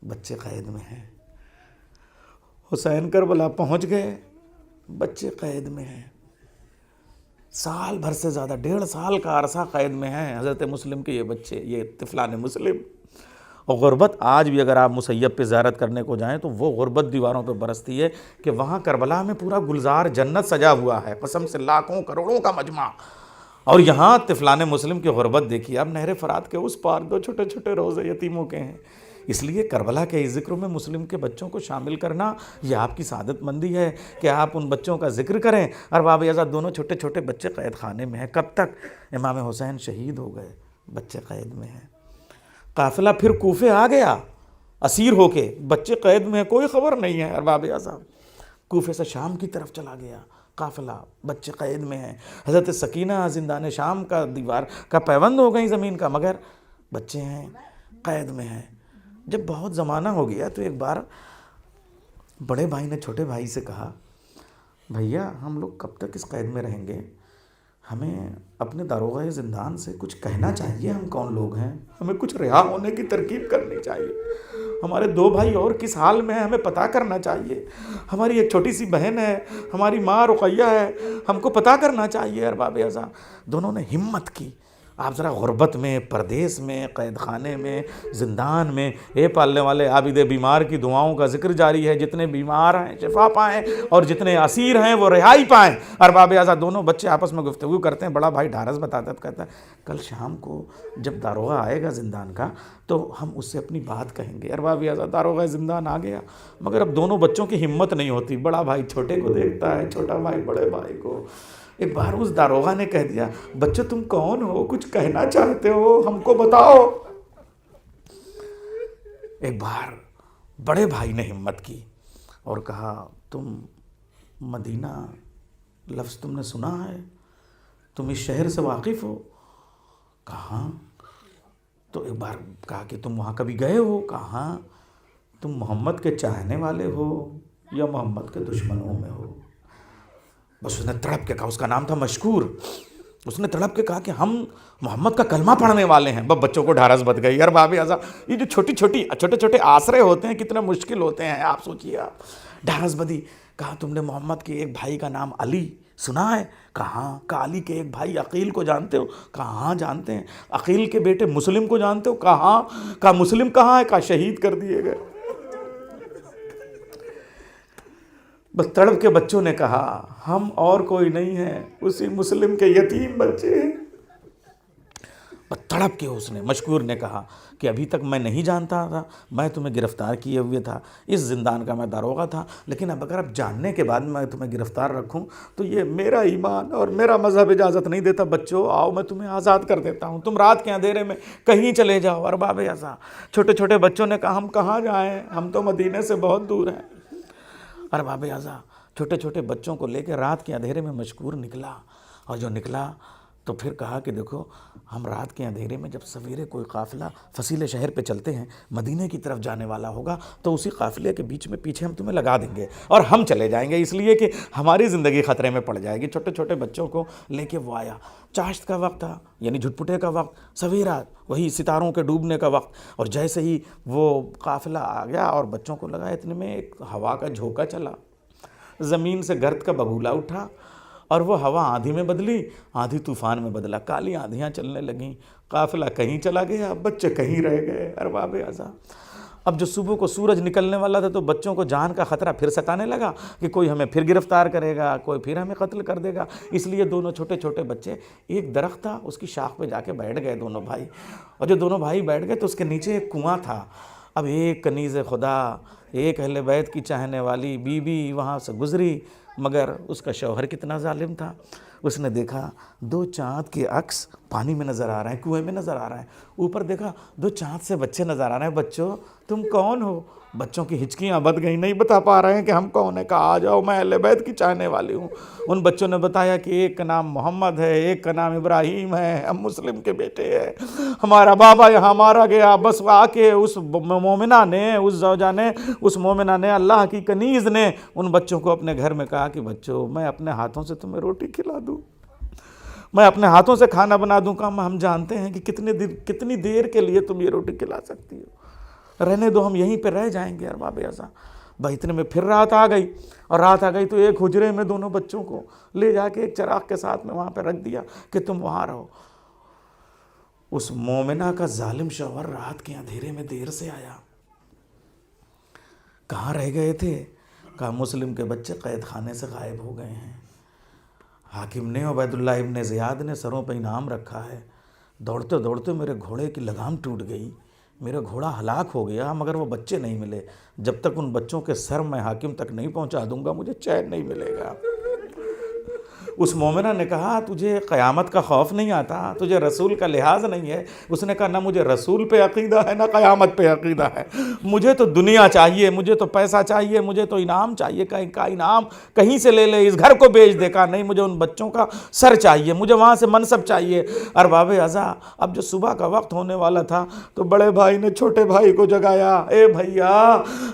بچے قید میں ہیں۔ حسین کربلا پہنچ گئے، بچے قید میں ہیں۔ سال بھر سے زیادہ 1.5 سال کا عرصہ قید میں ہیں حضرت مسلم کے یہ بچے، یہ طفلان مسلم۔ اور غربت آج بھی اگر آپ مسیب پہ زیارت کرنے کو جائیں تو وہ غربت دیواروں پہ برستی ہے کہ وہاں کربلا میں پورا گلزار جنت سجا ہوا ہے، قسم سے لاکھوں کروڑوں کا مجمع، اور یہاں طفلان مسلم کی غربت دیکھیے۔ اب نہر فرات کے اس پار 2 چھوٹے چھوٹے روضے یتیموں کے ہیں۔ اس لیے کربلا کے اس ذکر میں مسلم کے بچوں کو شامل کرنا یہ آپ کی سعادت مندی ہے کہ آپ ان بچوں کا ذکر کریں۔ ارباب اعضا دونوں چھوٹے چھوٹے بچے قید خانے میں ہیں، کب تک؟ امام حسین شہید ہو گئے، بچے قید میں ہیں۔ قافلہ پھر کوفے آ گیا اسیر ہو کے، بچے قید میں ہیں، کوئی خبر نہیں ہے۔ ارباب اعظم کوفے سے شام کی طرف چلا گیا قافلہ، بچے قید میں ہیں۔ حضرت سکینہ زندان شام کا دیوار کا پیوند ہو گئی زمین کا، مگر بچے ہیں قید میں ہیں۔ جب بہت زمانہ ہو گیا تو ایک بار بڑے بھائی نے چھوٹے بھائی سے کہا بھیا ہم لوگ کب تک اس قید میں رہیں گے؟ ہمیں اپنے داروغہ زندان سے کچھ کہنا چاہیے، ہم کون لوگ ہیں، ہمیں کچھ رہا ہونے کی ترکیب کرنی چاہیے۔ ہمارے 2 بھائی اور کس حال میں ہیں ہمیں پتہ کرنا چاہیے، ہماری ایک چھوٹی سی بہن ہے، ہماری ماں رقیہ ہے، ہم کو پتہ کرنا چاہیے۔ ارباب اعضا دونوں نے ہمت کی آپ ذرا غربت میں، پردیس میں، قید خانے میں، زندان میں، اے پالنے والے عابد بیمار کی دعاؤں کا ذکر جاری ہے، جتنے بیمار ہیں شفا پائیں اور جتنے اسیر ہیں وہ رہائی پائیں۔ ارباب اعضاء دونوں بچے آپس میں گفتگو کرتے ہیں، بڑا بھائی ڈھارس بتاتا ہے، کہتا ہے کل شام کو جب داروغہ آئے گا زندان کا تو ہم اس سے اپنی بات کہیں گے۔ ارباب اعضاء داروغہ زندان آ گیا، مگر اب دونوں بچوں کی ہمت نہیں ہوتی، بڑا بھائی چھوٹے کو دیکھتا ہے، چھوٹا بھائی بڑے بھائی کو۔ ایک بار اس داروغہ نے کہہ دیا، بچوں تم کون ہو، کچھ کہنا چاہتے ہو ہم کو بتاؤ۔ ایک بار بڑے بھائی نے ہمت کی اور کہا، تم مدینہ لفظ تم نے سنا ہے، تم اس شہر سے واقف ہو؟ کہاں؟ تو ایک بار کہا کہ تم وہاں کبھی گئے ہو؟ کہاں؟ تم محمد کے چاہنے والے ہو یا محمد کے دشمنوں میں ہو؟ بس اس نے تڑپ کے کہا، اس کا نام تھا مشکور، اس نے تڑپ کے کہا کہ ہم محمد کا کلمہ پڑھنے والے ہیں۔ بچوں کو ڈھارس بت گئی۔ ارباب اعضاء یہ جو چھوٹے چھوٹے آسرے ہوتے ہیں کتنے مشکل ہوتے ہیں، آپ سوچئے۔ آپ ڈھارس بدی، کہا تم نے محمد کے ایک بھائی کا نام علی سنا ہے؟ کہاں؟ کہا علی کے ایک بھائی عقیل کو جانتے ہو؟ کہاں جانتے ہیں؟ عقیل کے بیٹے مسلم کو جانتے ہو؟ کہاں؟ کہا مسلم کہاں ہے؟ کہا شہید کر دیے گئے۔ بس تڑپ کے بچوں نے کہا، ہم اور کوئی نہیں ہیں، اسی مسلم کے یتیم بچے ہیں۔ بس تڑپ کے اس نے مشکور نے کہا کہ ابھی تک میں نہیں جانتا تھا، میں تمہیں گرفتار کیے ہوئے تھا، اس زندان کا میں داروغہ تھا، لیکن اب اگر اب جاننے کے بعد میں تمہیں گرفتار رکھوں تو یہ میرا ایمان اور میرا مذہب اجازت نہیں دیتا۔ بچوں آؤ میں تمہیں آزاد کر دیتا ہوں، تم رات کے اندھیرے میں کہیں چلے جاؤ۔ ارباب اعضاء چھوٹے چھوٹے بچوں نے کہا، ہم کہاں جائیں، ہم تو مدینے سے بہت دور ہیں۔ ارباب اعضاء چھوٹے چھوٹے بچوں کو لے کے رات کے اندھیرے میں مشکور نکلا، اور جو نکلا تو پھر کہا کہ دیکھو ہم رات کے اندھیرے میں جب سویرے کوئی قافلہ فصیل شہر پہ چلتے ہیں مدینے کی طرف جانے والا ہوگا تو اسی قافلے کے بیچ میں پیچھے ہم تمہیں لگا دیں گے اور ہم چلے جائیں گے، اس لیے کہ ہماری زندگی خطرے میں پڑ جائے گی۔ چھوٹے چھوٹے بچوں کو لے کے وہ آیا، چاشت کا وقت تھا، یعنی جھٹپٹے کا وقت، سویرا، وہی ستاروں کے ڈوبنے کا وقت، اور جیسے ہی وہ قافلہ آ گیا اور بچوں کو لگا، اتنے میں ایک ہوا کا جھونکا چلا، زمین سے گرد کا ببولا اٹھا اور وہ ہوا آندھی میں بدلی، آندھی طوفان میں بدلا، کالی آندھیاں چلنے لگیں، قافلہ کہیں چلا گیا، بچے کہیں رہ گئے۔ ارباب اعضاء اب جو صبح کو سورج نکلنے والا تھا تو بچوں کو جان کا خطرہ پھر ستانے لگا کہ کوئی ہمیں پھر گرفتار کرے گا، کوئی پھر ہمیں قتل کر دے گا، اس لیے دونوں چھوٹے چھوٹے بچے، ایک درخت تھا اس کی شاخ پہ جا کے بیٹھ گئے دونوں بھائی، اور جو دونوں بھائی بیٹھ گئے تو اس کے نیچے ایک کنواں تھا۔ اب ایک کنیز خدا، ایک اہل بیت کی چاہنے والی بی بی وہاں سے گزری، مگر اس کا شوہر کتنا ظالم تھا، اس نے دیکھا دو چاند کے عکس پانی میں نظر آ رہے ہیں، کنویں میں نظر آ رہے ہیں، اوپر دیکھا دو چاند سے بچے نظر آ رہے ہیں، بچوں تم کون ہو؟ بچوں کی ہچکیاں بد گئیں، نہیں بتا پا رہے ہیں کہ ہم کون ہیں۔ کہا آ جاؤ میں اہل بیت کی چاہنے والی ہوں۔ ان بچوں نے بتایا کہ ایک کا نام محمد ہے، ایک کا نام ابراہیم ہے، ہم مسلم کے بیٹے ہیں، ہمارا بابا یہاں مارا گیا، بس آ کے اس مومنہ نے، اس زوجہ نے، اس مومنہ نے، اللہ کی کنیز نے ان بچوں کو اپنے گھر میں کہا کہ بچوں میں اپنے ہاتھوں سے تمہیں روٹی کھلا دوں، میں اپنے ہاتھوں سے کھانا بنا دوں گا، ہم جانتے ہیں کہ کتنی دیر کے لیے تم یہ روٹی کھلا سکتی ہو، رہنے دو ہم یہیں پہ رہ جائیں گے۔ ارباب اعضاء بھائی اتنے میں پھر رات آ گئی، اور رات آ گئی تو ایک حجرے میں دونوں بچوں کو لے جا کے ایک چراغ کے ساتھ میں وہاں پہ رکھ دیا کہ تم وہاں رہو۔ اس مومنہ کا ظالم شوہر رات کے اندھیرے میں دیر سے آیا، کہاں رہ گئے تھے؟ کہا مسلم کے بچے قید خانے سے غائب ہو گئے ہیں، حاکم نے، عبید اللہ ابن زیاد نے سروں پہ انعام رکھا ہے، دوڑتے دوڑتے میرے گھوڑے کی لگام ٹوٹ گئی، میرا گھوڑا ہلاک ہو گیا، مگر وہ بچے نہیں ملے، جب تک ان بچوں کے سر میں حاکم تک نہیں پہنچا دوں گا مجھے چین نہیں ملے گا۔ اس مومنہ نے کہا تجھے قیامت کا خوف نہیں آتا، تجھے رسول کا لحاظ نہیں ہے؟ اس نے کہا نہ مجھے رسول پہ عقیدہ ہے نہ قیامت پہ عقیدہ ہے، مجھے تو دنیا چاہیے، مجھے تو پیسہ چاہیے، مجھے تو انعام چاہیے، کہیں کا انعام کہیں سے لے لے، اس گھر کو بیچ دے، کہا نہیں مجھے ان بچوں کا سر چاہیے، مجھے وہاں سے منصب چاہیے۔ ارباب اعضاء اب جو صبح کا وقت ہونے والا تھا تو بڑے بھائی نے چھوٹے بھائی کو جگایا، اے بھیا